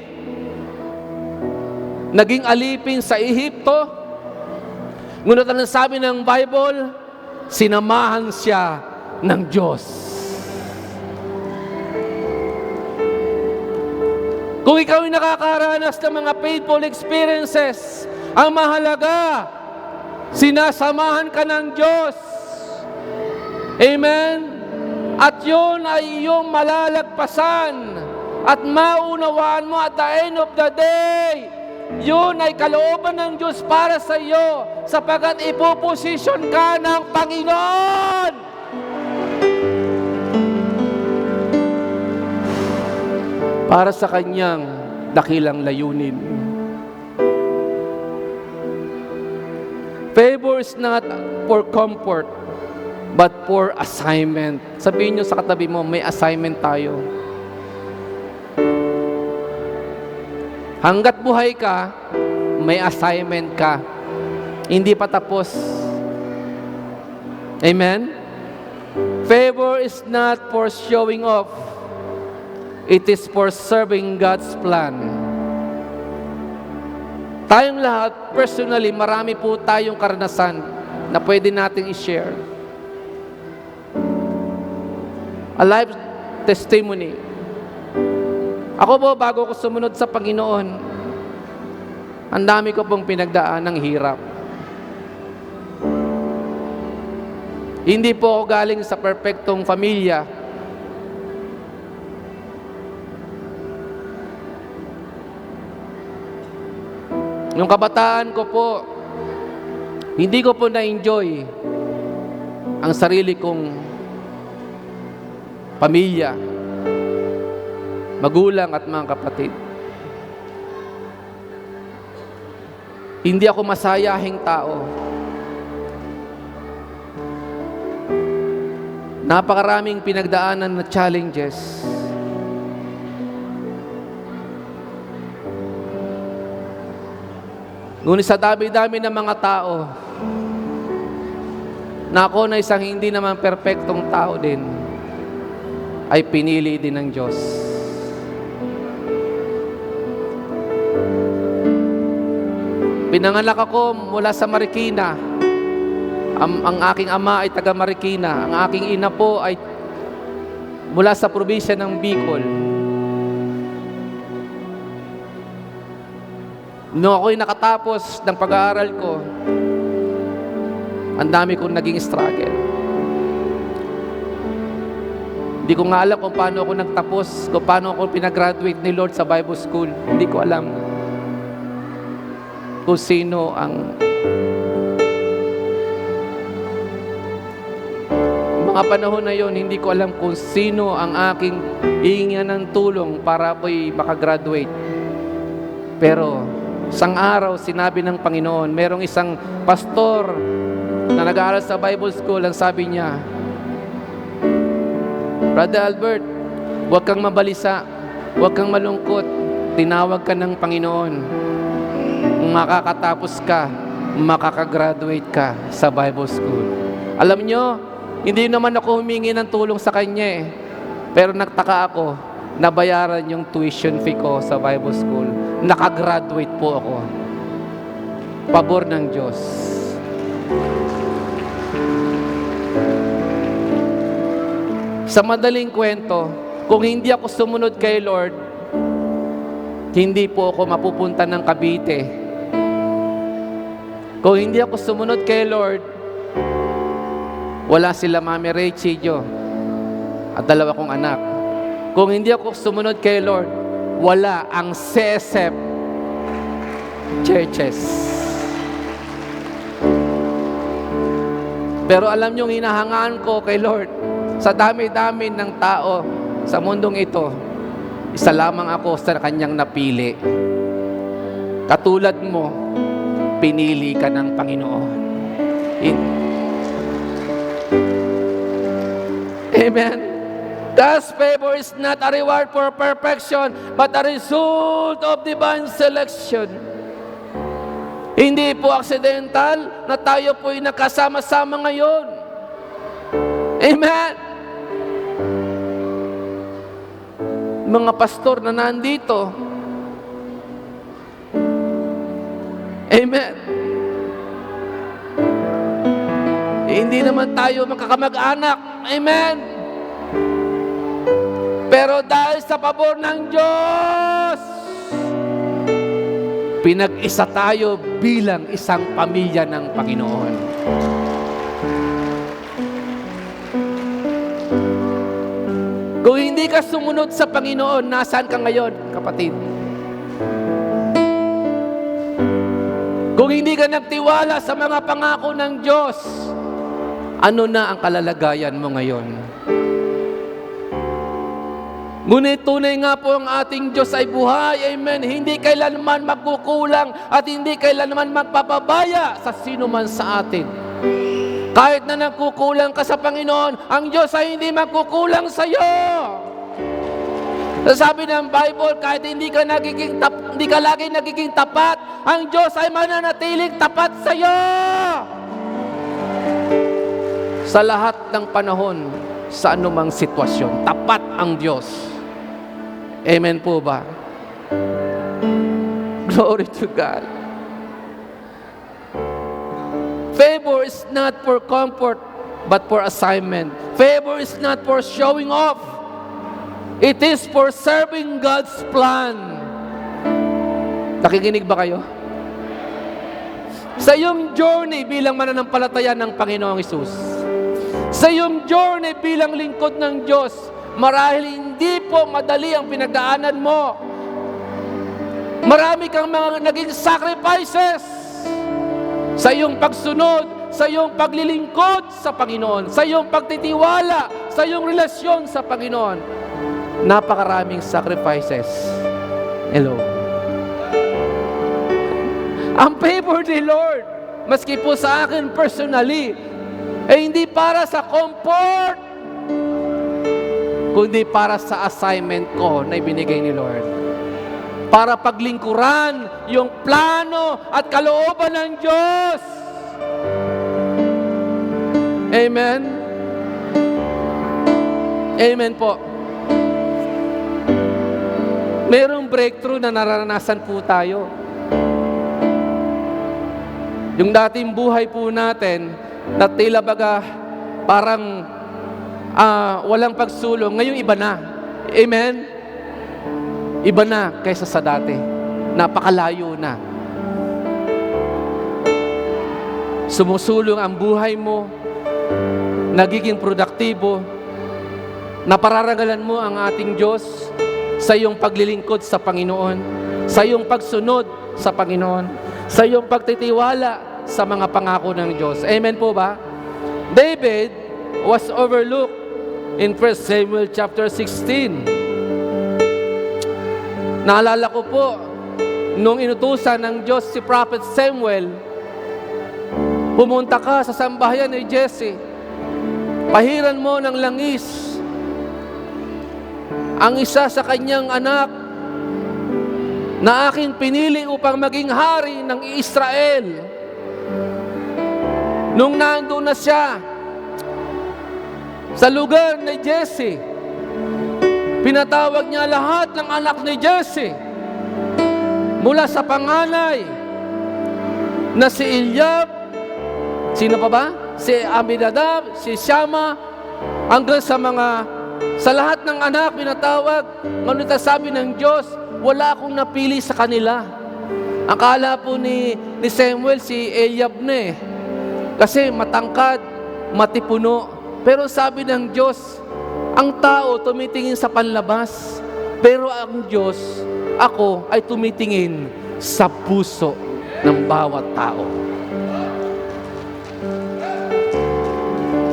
naging alipin sa Ehipto. Ngunit ang sabi ng Bible, sinamahan siya ng Diyos. Kung ikaw ay nakakaranas ng mga painful experiences, ang mahalaga, sinasamahan ka ng Diyos. Amen? At yun ay iyong malalagpasan at maunawaan mo at the end of the day, yun ay kalooban ng Diyos para sa iyo sapagkat ipoposisyon ka ng Panginoon. Para sa kanyang dakilang layunin. Favor is not for comfort, but for assignment. Sabihin nyo sa katabi mo, may assignment tayo. Hanggat buhay ka, may assignment ka. Hindi pa tapos. Amen? Favor is not for showing off. It is for serving God's plan. Tayong lahat, personally, marami po tayong karanasan na pwede nating i-share. A life testimony. Ako po, bago ko sumunod sa Panginoon, ang dami ko pong pinagdaan ng hirap. Hindi po ako galing sa perfectong pamilya. Nung kabataan ko po, hindi ko po na-enjoy ang sarili kong pamilya, magulang at mga kapatid. Hindi ako masayahing tao. Napakaraming pinagdaanan na challenges. Ngunit sa dami-dami ng mga tao, na ako na isang hindi naman perpektong tao din, ay pinili din ng Diyos. Pinanganak ako mula sa Marikina. Ang aking ama ay taga Marikina. Ang aking ina po ay mula sa probinsya ng Bicol. Nung ako'y nakatapos ng pag-aaral ko, ang dami kong naging struggle. Hindi ko nga alam kung paano ako nagtapos, kung paano ako pinag-graduate ni Lord sa Bible School. Hindi ko alam kung sino ang mga panahon na yon. Hindi ko alam kung sino ang aking hihingan ng tulong para ako'y makagraduate. Pero isang araw, sinabi ng Panginoon, merong isang pastor na nag-aaral sa Bible School, ang sabi niya, Brother Albert, huwag kang mabalisa, huwag kang malungkot, tinawag ka ng Panginoon. Makakatapos ka, makakagraduate ka sa Bible School. Alam nyo, hindi naman ako humingi ng tulong sa kanya pero nagtaka ako, nabayaran yung tuition fee ko sa Bible School. Nakagraduate po ako. Pabor ng Diyos. Sa madaling kwento, kung hindi ako sumunod kay Lord, hindi po ako mapupunta ng Cavite. Kung hindi ako sumunod kay Lord, wala sila Mami Rachie Jo at dalawa kong anak. Kung hindi ako sumunod kay Lord, wala ang CSF churches. Pero alam nyo, hinahangaan ko kay Lord, sa dami-dami ng tao sa mundong ito, isa lamang ako sa kanyang napili. Katulad mo, pinili ka ng Panginoon. Amen? God's favor is not a reward for perfection, but a result of divine selection. Hindi po accidental na tayo po'y nakasama-sama ngayon. Amen? Mga pastor na nandito. Amen? Hindi naman tayo magkakamag-anak. Amen? Pero dahil sa pabor ng Diyos, pinag-isa tayo bilang isang pamilya ng Panginoon. Kung hindi ka sumunod sa Panginoon, nasaan ka ngayon, kapatid? Kung hindi ka nagtiwala sa mga pangako ng Diyos, ano na ang kalalagayan mo ngayon? Ngunit tunay nga po ang ating Diyos ay buhay, amen. Hindi kailanman magkukulang at hindi kailanman magpapabaya sa sino man sa atin. Kahit na nagkukulang ka sa Panginoon, ang Diyos ay hindi magkukulang sa iyo. Sabi ng Bible, kahit hindi ka lagi nagiging tapat, ang Diyos ay mananatiling tapat sa iyo. Sa lahat ng panahon, sa anumang sitwasyon, tapat ang Diyos. Amen po ba? Glory to God. Favor is not for comfort, but for assignment. Favor is not for showing off. It is for serving God's plan. Nakikinig ba kayo? Sa iyong journey bilang mananampalataya ng Panginoong Hesus, sa iyong journey bilang lingkod ng Diyos, marahil hindi po madali ang pinagdaanan mo. Marami kang mga naging sacrifices sa iyong pagsunod, sa iyong paglilingkod sa Panginoon, sa iyong pagtitiwala, sa iyong relasyon sa Panginoon. Napakaraming sacrifices. Hello. Ang favor ni Lord, maski po sa akin personally, ay hindi para sa comfort, kundi para sa assignment ko na ibinigay ni Lord. Para paglingkuran yung plano at kalooban ng Diyos. Amen? Amen po. Merong breakthrough na naranasan po tayo. Yung dating buhay po natin, na tila baga parang walang pagsulong, ngayon iba na. Amen? Iba na kaysa sa dati. Napakalayo na. Sumusulong ang buhay mo, nagiging produktibo, napararagalan mo ang ating Diyos sa iyong paglilingkod sa Panginoon, sa iyong pagsunod sa Panginoon, sa iyong pagtitiwala sa mga pangako ng Diyos. Amen po ba? David was overlooked in 1 Samuel chapter 16. Naalala ko po, nung inutusan ng Diyos si Prophet Samuel, pumunta ka sa sambahayan ni Jesse, pahiran mo ng langis ang isa sa kanyang anak na aking pinili upang maging hari ng Israel. Nung nandoon na siya sa lugar ni Jesse, pinatawag niya lahat ng anak ni Jesse, mula sa panganay na si Eliab, sino pa ba? Si Aminadab, si Shama, hanggang sa lahat ng anak pinatawag. Ngunit sabi ng Diyos, wala akong napili sa kanila. Akala po ni Samuel si Eliab na eh, kasi matangkad, matipuno. Pero sabi ng Diyos, ang tao tumitingin sa panlabas, pero ang Diyos, ako ay tumitingin sa puso ng bawat tao.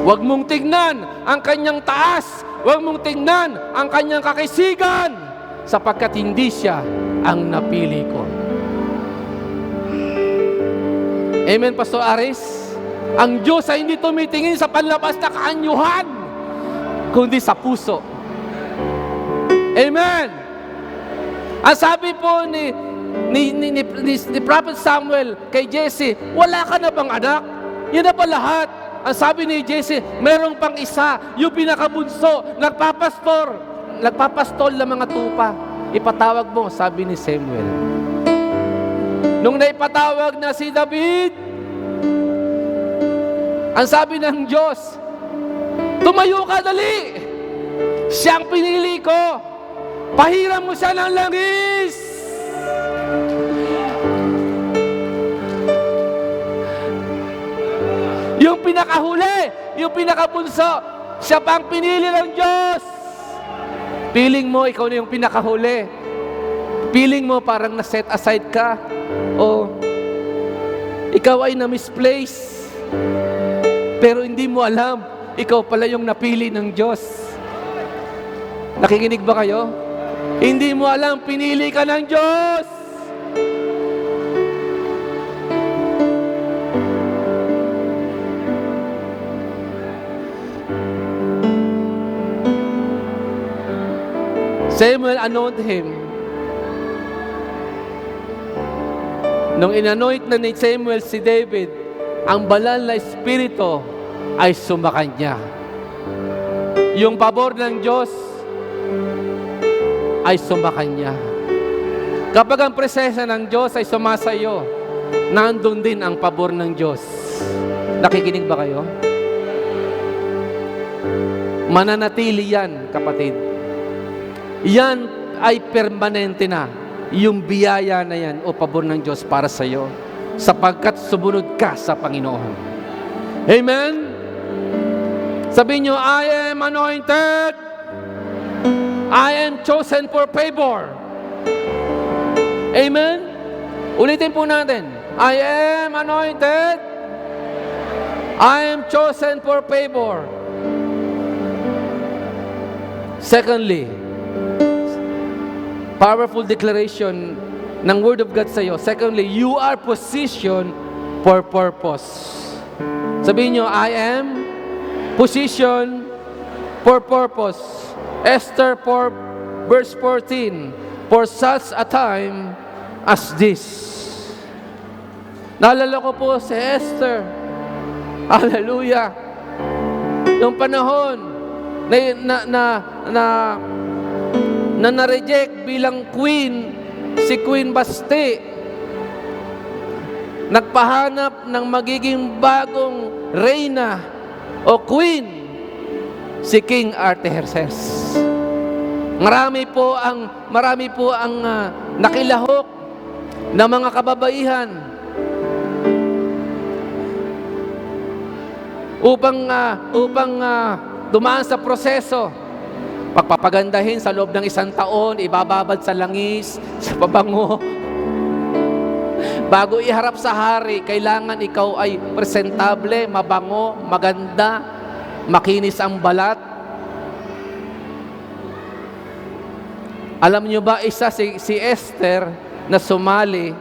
Huwag mong tingnan ang kanyang taas, huwag mong tingnan ang kanyang kakisigan, sapagkat hindi siya ang napili ko. Amen, Pastor Aris? Ang Diyos ay hindi tumitingin sa panlabas na kaanyuhan. kundi sa puso. Amen! Ang sabi po ni Prophet Samuel kay Jesse, wala ka na bang anak? Yan na ba lahat? Ang sabi ni Jesse, merong pang isa, yung pinakabunso, nagpapastol ng mga tupa. Ipatawag mo, sabi ni Samuel. Nung naipatawag na si David, ang sabi ng Diyos, tumayo ka dali! Siyang pinili ko! Pahiram mo siya ng langis! Yung pinakahuli, yung pinakabunso, siya pang pinili ng Diyos. Piling mo, ikaw na yung pinakahuli. Piling mo, parang na-set aside ka. O, ikaw ay na-misplace. Pero hindi mo alam, ikaw pala yung napili ng Diyos. Nakikinig ba kayo? Hindi mo alam, pinili ka ng Diyos. Samuel anointed him. Nung inanoint na ni Samuel si David, ang banal na espiritu ay sumakanya. Yung pabor ng Diyos ay sumakanya. Kapag ang presensya ng Diyos ay sumasayo, nandun din ang pabor ng Diyos. Nakikinig ba kayo? Mananatili yan, kapatid. Yan ay permanente na. Yung biyaya na yan o pabor ng Diyos para sa iyo, sapagkat sumunod ka sa Panginoon. Amen? Sabihin nyo, I am anointed. I am chosen for favor. Amen? Ulitin po natin. I am anointed. I am chosen for favor. Secondly, powerful declaration ng Word of God sa iyo. Secondly, you are positioned for purpose. Sabihin nyo, I am positioned for purpose. Esther 4 verse 14, for such a time as this. Naalala ko po si Esther. Hallelujah. Yung panahon na na-reject bilang queen, si Queen Basti, nagpahanap ng magiging bagong reyna o queen, si King Artaxerxes. Marami po ang nakilahok na mga kababaihan upang dumaan sa proseso. Pagpapagandahin sa loob ng 1 taon, ibababad sa langis, sa pabango. Bago iharap sa hari, kailangan ikaw ay presentable, mabango, maganda, makinis ang balat. Alam niyo ba, isa si Esther na sumali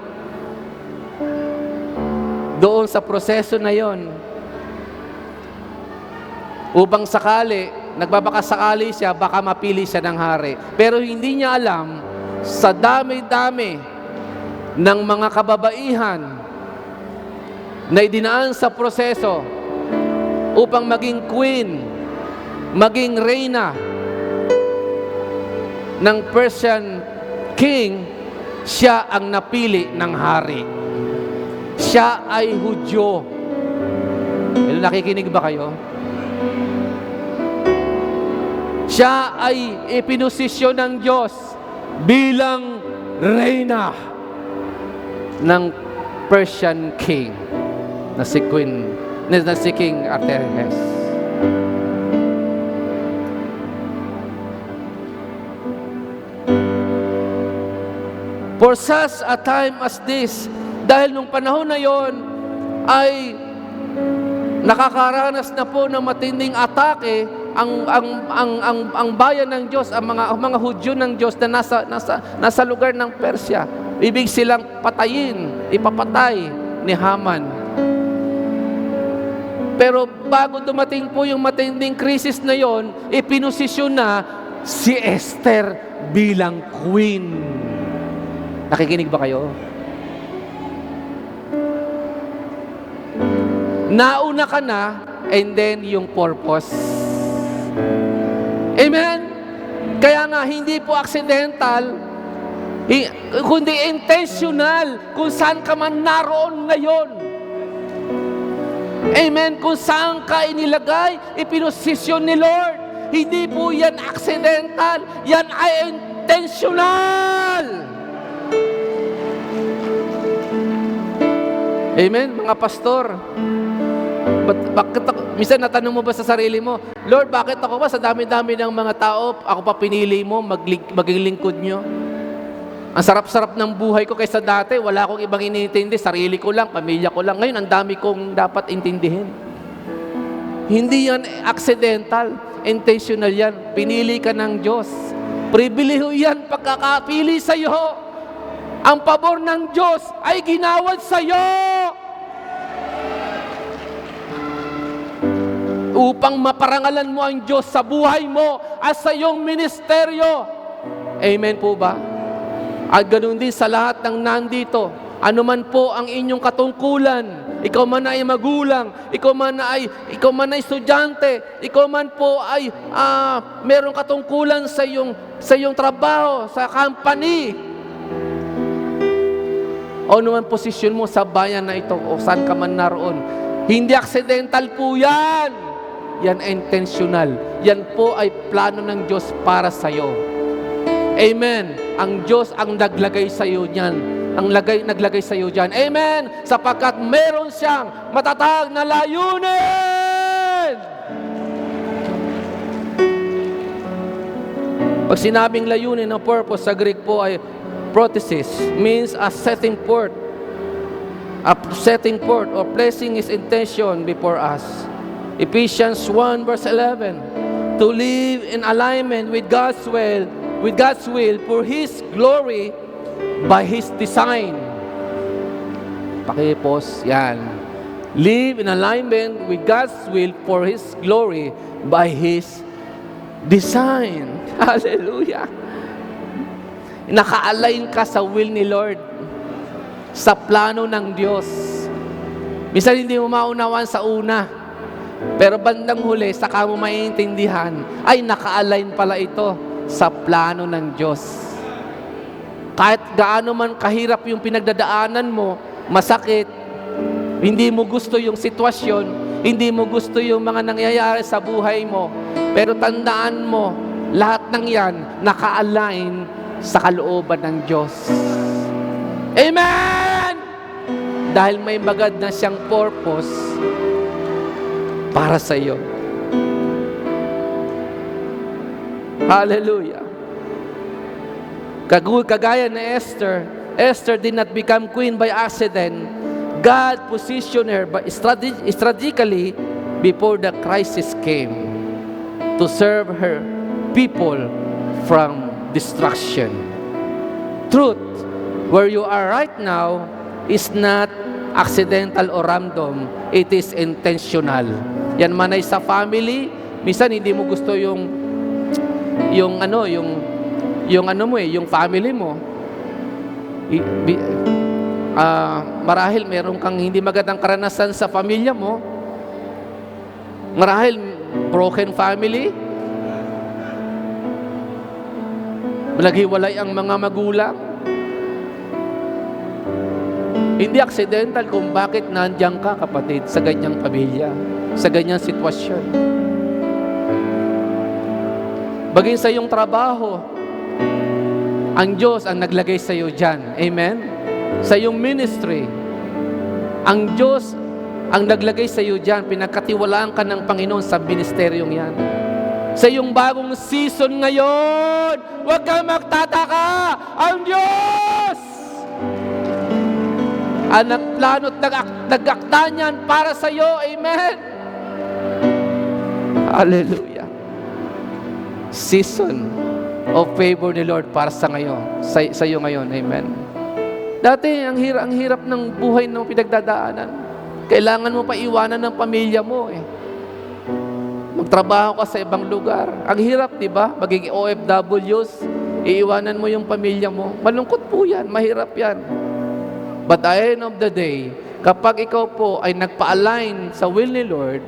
doon sa proseso na yon upang sakali, nagbabakasakali siya, baka mapili siya ng hari. Pero hindi niya alam, sa dami-dami ng mga kababaihan na idinaan sa proseso upang maging queen, maging reyna ng Persian king, siya ang napili ng hari. Siya ay Hudyo. Nakikinig ba kayo? Siya ay ipinosisyon ng Diyos bilang reyna ng Persian king na si King Artaxerxes. For such a time as this, dahil nung panahon na yon ay nakakaranas na po ng matinding atake ang bayan ng Diyos, ang mga Hudyo ng Diyos na nasa lugar ng Persya. Ibig silang patayin, ipapatay ni Haman. Pero bago dumating po yung matinding krisis na yon, ipinosisyon na si Esther bilang queen. Nakikinig ba kayo? Nauna ka na, and then yung purpose. Amen? Kaya nga, hindi po accidental, kundi intentional kung saan ka man naroon ngayon. Amen? Kung saan ka inilagay, ipinosisyon ni Lord. Hindi po yan accidental, yan ay intentional. Amen? Mga pastor, minsan natanong mo ba sa sarili mo, Lord, bakit ako ba sa dami-dami ng mga tao, ako pa pinili mo, maging lingkod nyo? Ang sarap-sarap ng buhay ko kaysa dati, wala akong ibang inintindi, sarili ko lang, pamilya ko lang. Ngayon, ang dami kong dapat intindihin. Hindi yan accidental, intentional yan. Pinili ka ng Diyos. Pribileho yan pagkakapili sa'yo. Ang pabor ng Diyos ay ginawad sa'yo. Upang maparangalan mo ang Diyos sa buhay mo at sa iyong ministeryo. Amen po ba? At ganoon din sa lahat ng nandito, anuman po ang inyong katungkulan, ikaw man ay magulang, ikaw man ay estudyante, ikaw man po ay merong katungkulan sa iyong trabaho, sa company, o anuman posisyon mo sa bayan na ito, o saan ka man naroon, hindi accidental po yan. Yan ay intentional. Yan po ay plano ng Diyos para sa iyo. Amen. Ang Diyos ang naglagay sa iyo niyan. Naglagay sa iyo diyan. Amen. Sapagkat meron siyang matatag na layunin. Pag sinabing layunin ng purpose sa Greek po ay prothesis, means a setting forth or placing His intention before us. Ephesians 1 verse 11, to live in alignment with God's will for His glory by His design. Pakipos, yan. Live in alignment with God's will for His glory by His design. Hallelujah. Naka-align ka sa will ni Lord, sa plano ng Diyos. Minsan hindi mo maunawan sa una, pero bandang huli, saka mo maiintindihan, ay naka-align pala ito sa plano ng Diyos. Kahit gaano man kahirap yung pinagdadaanan mo, masakit, hindi mo gusto yung sitwasyon, hindi mo gusto yung mga nangyayari sa buhay mo, pero tandaan mo, lahat ng yan naka-align sa kalooban ng Diyos. Amen! Dahil may magad na siyang purpose para sa iyo. Hallelujah. Kagaya na Esther did not become queen by accident. God positioned her strategically before the crisis came to serve her people from destruction. Truth, where you are right now is not accidental or random, it is intentional. Yan man ay sa family, minsan hindi mo gusto yung family mo. Marahil meron kang hindi magandang karanasan sa pamilya mo. Marahil broken family. Naghiwalay ang mga magulang. Hindi accidental kung bakit nandiyan ka, kapatid, sa ganyang pamilya, sa ganyang sitwasyon. Bagay sa iyong trabaho, ang Diyos ang naglagay sa iyo dyan. Amen? Sa iyong ministry, ang Diyos ang naglagay sa iyo dyan. Pinagkatiwalaan ka ng Panginoon sa ministeryong yan. Sa iyong bagong season ngayon, huwag kang magtataka. Ang Diyos ang nagplano at nag-akda niyan para sa iyo. Amen? Hallelujah. Season of favor ni Lord para sa ngayon, sa iyo ngayon. Amen. Dati, ang hirap ng buhay ng pinagdadaanan. Kailangan mo pa iwanan ng pamilya mo eh. Magtrabaho ka sa ibang lugar. Ang hirap, di ba? Magiging OFWs, iiwanan mo yung pamilya mo. Malungkot po yan, mahirap yan. But at the end of the day, kapag ikaw po ay nagpa-align sa will ni Lord,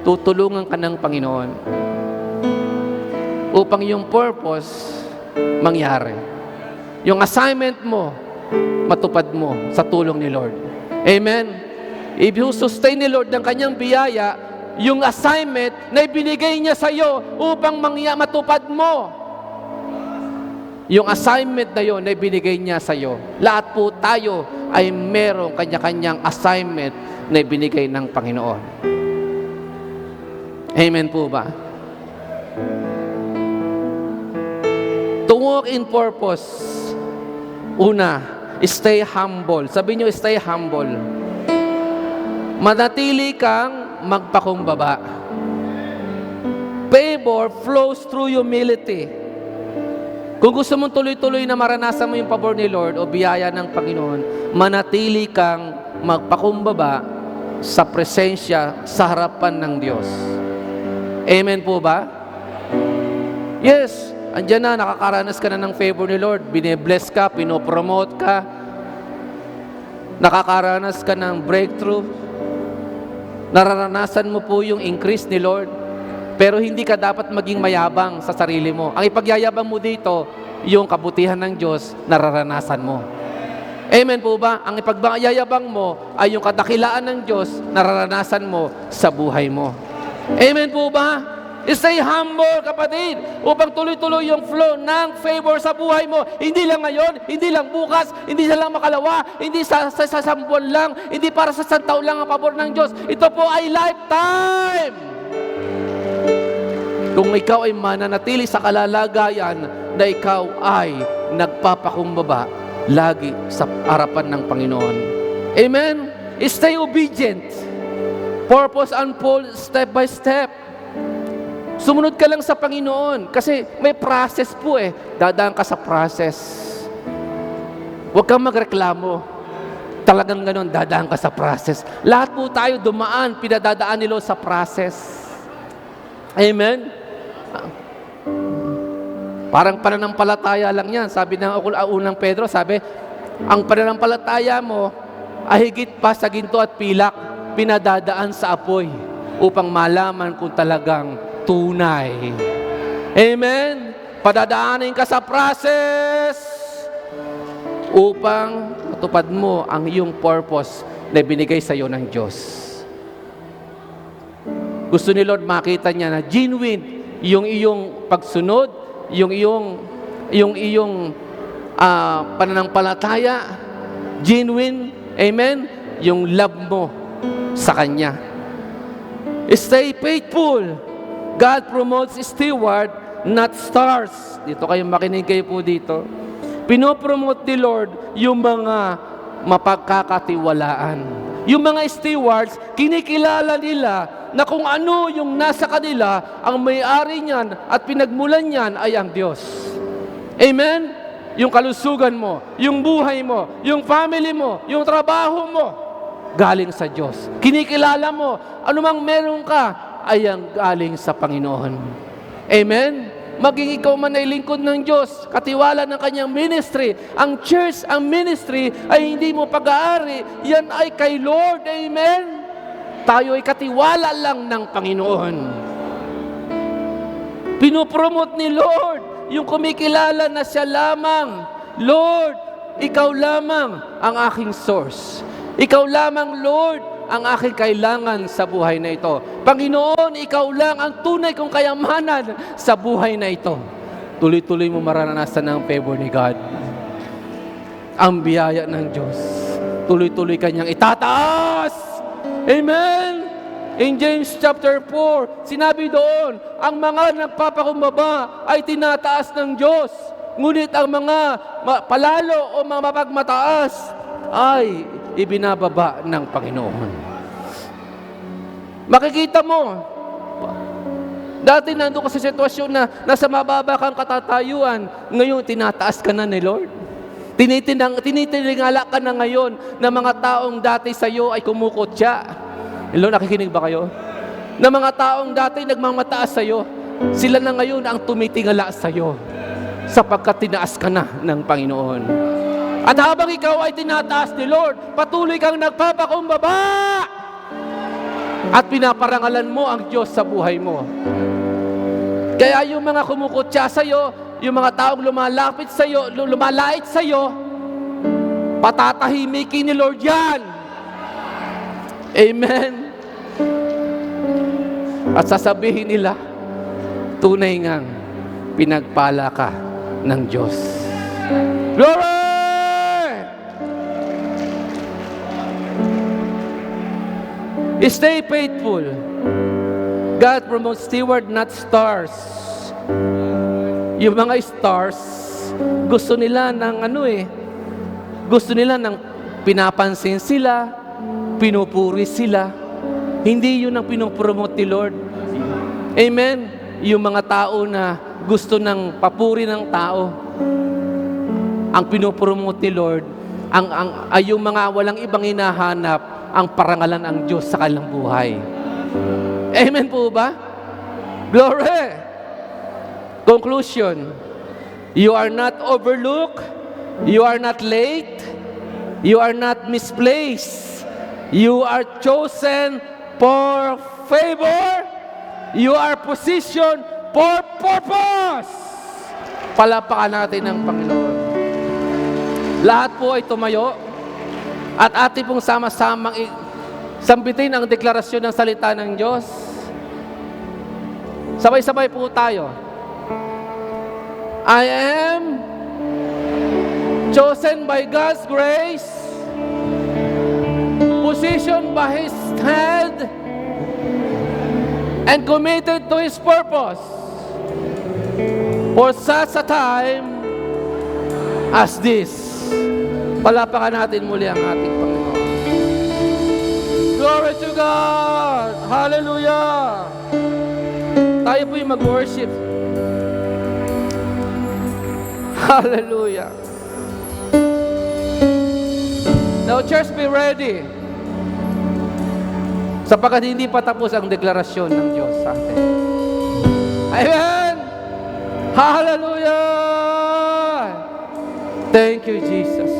tutulungan ka ng Panginoon upang yung purpose mangyari. Yung assignment mo, matupad mo sa tulong ni Lord. Amen? If you sustain ni Lord ng kanyang biyaya, yung assignment na ibinigay niya sa iyo upang matupad mo. Yung assignment na yon na ibinigay niya sa iyo. Lahat po tayo ay merong kanya-kanyang assignment na ibinigay ng Panginoon. Amen po ba? To walk in purpose, una, stay humble. Sabi niyo, stay humble. Manatili kang magpakumbaba. Favor flows through humility. Kung gusto mong tuloy-tuloy na maranasan mo yung pabor ni Lord o biyaya ng Panginoon, manatili kang magpakumbaba sa presensya, sa harapan ng Diyos. Amen po ba? Yes, andyan na, nakakaranas ka na ng favor ni Lord. Bine-bless ka, pinopromote ka. Nakakaranas ka ng breakthrough. Nararanasan mo po yung increase ni Lord. Pero hindi ka dapat maging mayabang sa sarili mo. Ang ipagyayabang mo dito, yung kabutihan ng Diyos, nararanasan mo. Amen po ba? Ang ipagyayabang mo ay yung kadakilaan ng Diyos, nararanasan mo sa buhay mo. Amen po ba? Stay humble, kapatid, upang tuloy-tuloy yung flow ng favor sa buhay mo. Hindi lang ngayon, hindi lang bukas, hindi lang makalawa, hindi sa buwan lang, hindi para sa isang taon lang ang pabor ng Diyos. Ito po ay lifetime. Kung ikaw ay mananatili sa kalalagayan na ikaw ay nagpapakumbaba lagi sa harapan ng Panginoon. Amen? Stay obedient. Purpose unfold step by step. Sumunod ka lang sa Panginoon kasi may process po eh. Dadaan ka sa process. Huwag kang magreklamo. Talagang ganon, dadaan ka sa process. Lahat po tayo dumaan, pinadadaan nilo sa process. Amen? Parang pananampalataya lang yan. Sabi ng unang Pedro, sabi, ang pananampalataya mo ay higit pa sa ginto at pilak, pinadadaan sa apoy upang malaman kung talagang tunay. Amen? Padadaanin ka sa process upang matupad mo ang iyong purpose na binigay sa iyo ng Diyos. Gusto ni Lord makita niya na genuine yung iyong pagsunod, yung iyong pananampalataya, genuine, amen, yung love mo sa Kanya. Stay faithful. God promotes steward, not stars. Dito kayo makinig kayo po dito. Pinopromote ni Lord yung mga mapagkakatiwalaan. Yung mga stewards, kinikilala nila na kung ano yung nasa kanila, ang may-ari niyan at pinagmulan niyan ay ang Diyos. Amen? Yung kalusugan mo, yung buhay mo, yung family mo, yung trabaho mo, galing sa Diyos. Kinikilala mo, anumang meron ka, ay ang galing sa Panginoon. Amen? Maging ikaw man ay lingkod ng Diyos, katiwala ng kanyang ministry. Ang church, ang ministry, ay hindi mo pag-aari. Yan ay kay Lord. Amen? Tayo ay katiwala lang ng Panginoon. Pinopromote ni Lord yung kumikilala na siya lamang. Lord, ikaw lamang ang aking source. Ikaw lamang, Lord, ang aking kailangan sa buhay na ito. Panginoon, ikaw lang ang tunay kong kayamanan sa buhay na ito. Tuloy-tuloy mo maranasan ang favor ni God. Ang biyaya ng Diyos. Tuloy-tuloy kanyang itataas. Amen? In James chapter 4, sinabi doon, ang mga nagpapakumbaba ay tinataas ng Diyos. Ngunit ang mga palalo o mga mapagmataas ay ibinababa ng Panginoon. Makikita mo, dati nandun ka sa sitwasyon na nasa mababa kang katatayuan, ngayon tinataas ka na ni Lord. Tinitingala ka na ngayon na mga taong dati sa iyo ay kumukutya. Hello, nakikinig ba kayo? Na mga taong dati nagmamataas sa iyo, sila na ngayon ang tumitingala sa iyo sapagkat tinaas ka na ng Panginoon. At habang ikaw ay tinataas ni Lord, patuloy kang nagpapakumbaba at pinaparangalan mo ang Diyos sa buhay mo. Kaya yung mga kumukutya sa iyo, yung mga taong lumalapit sa iyo, lumalait sa iyo, patatahimikin ni Lord yan. Amen. At sasabihin nila, tunay ngang pinagpala ka ng Diyos. Glory! Stay faithful. God promotes steward, not stars. Yung mga stars, gusto nila ng gusto nila ng pinapansin sila, pinupuri sila. Hindi yun ang pinopromote ni Lord. Amen? Yung mga tao na gusto ng papuri ng tao, ang pinopromote ni Lord, ay yung mga walang ibang hinahanap, ang parangalan ang Diyos sa kanilang buhay. Amen po ba? Glory! Conclusion, you are not overlooked, you are not late, you are not misplaced, you are chosen for favor, you are positioned for purpose. Palapakan natin ng Panginoon. Lahat po ay tumayo at ating pong sama-samang sambitin ang deklarasyon ng salita ng Diyos. Sabay-sabay po tayo. I am chosen by God's grace, positioned by His hand, and committed to His purpose for such a time as this. Palapakan natin muli ang ating Panginoon. Glory to God! Hallelujah! Tayo po yung mag-worship. Hallelujah! Now, church, be ready. Sapagkat hindi pa tapos ang deklarasyon ng Diyos sa atin. Amen! Hallelujah! Thank you, Jesus.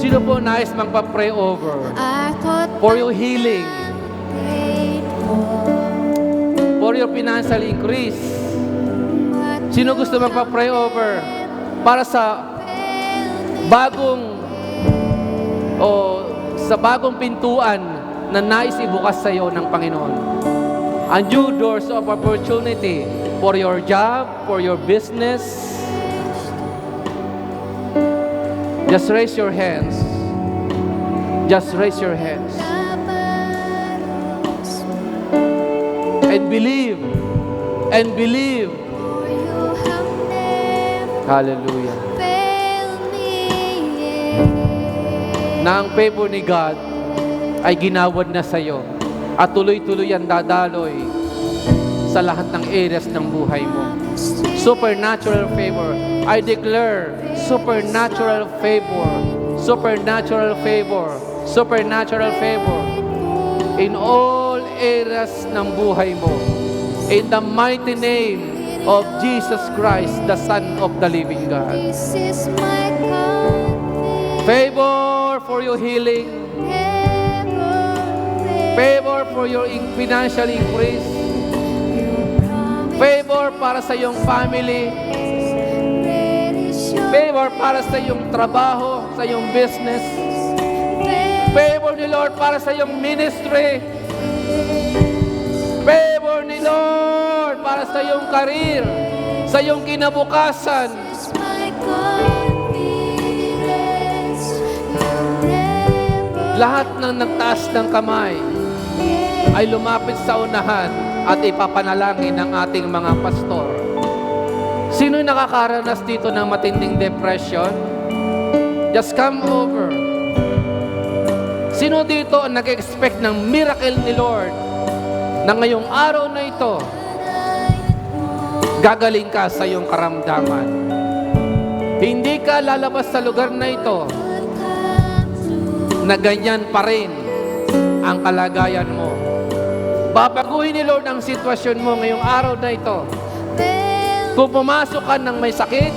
Sino po nais magpa-pray over for your healing, for your financial increase? Sino gusto magpa-pray over para sa bagong pintuan na nais ibukas sa iyo ng Panginoon? A new doors of opportunity for your job, for your business. Just raise your hands. Just raise your hands. And believe. And believe. Hallelujah. Na ang favor ni God ay ginawad na sa iyo at tuloy-tuloy ang dadaloy sa lahat ng areas ng buhay mo. Supernatural favor. I declare supernatural favor, supernatural favor, supernatural favor in all areas ng buhay mo. In the mighty name of Jesus Christ, the Son of the living God. Favor for your healing, favor for your financial increase, favor para sa iyong family, favor para sa iyong trabaho, sa iyong business, favor ni Lord para sa iyong ministry, favor ni Lord para sa iyong career, sa iyong kinabukasan. Lahat ng nagtaas ng kamay ay lumapit sa unahan at ipapanalangin ng ating mga pastor. Sino'y nakakaranas dito ng matinding depression? Just come over. Sino dito ang nag-expect ng miracle ni Lord na ngayong araw na ito, gagaling ka sa iyong karamdaman? Hindi ka lalabas sa lugar na ito na ganyan pa rin ang kalagayan mo. Babaguhin ni Lord ang sitwasyon mo ngayong araw na ito. Kung pumasok ka ng may sakit,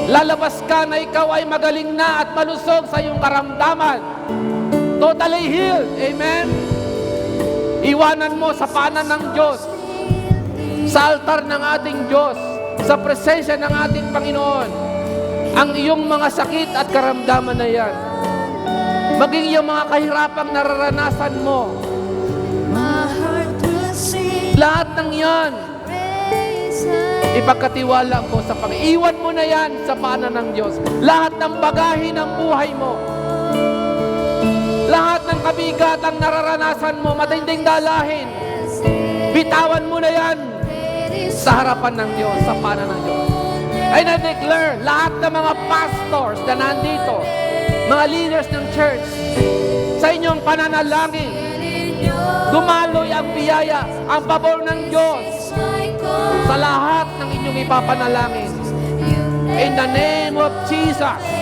lalabas ka na ikaw ay magaling na at malusog sa iyong karamdaman. Totally healed. Amen? Iwanan mo sa paanan ng Diyos, sa altar ng ating Diyos, sa presensya ng ating Panginoon, ang iyong mga sakit at karamdaman na yan. Maging yung mga kahirapang nararanasan mo. Lahat ng yan, ipagkatiwala mo sa Panginoon. Iwan mo na yan sa paanan ng Diyos. Lahat ng bagahe ng buhay mo, lahat ng kabigatang nararanasan mo, matinding dalahin, bitawan mo na yan sa harapan ng Diyos, sa paanan ng Diyos. I declare, lahat ng mga pastors na nandito, mga leaders ng church, sa inyong pananalangin, dumaloy ang biyaya, ang pabor ng Diyos sa lahat ng inyong ipapanalangin. In the name of Jesus.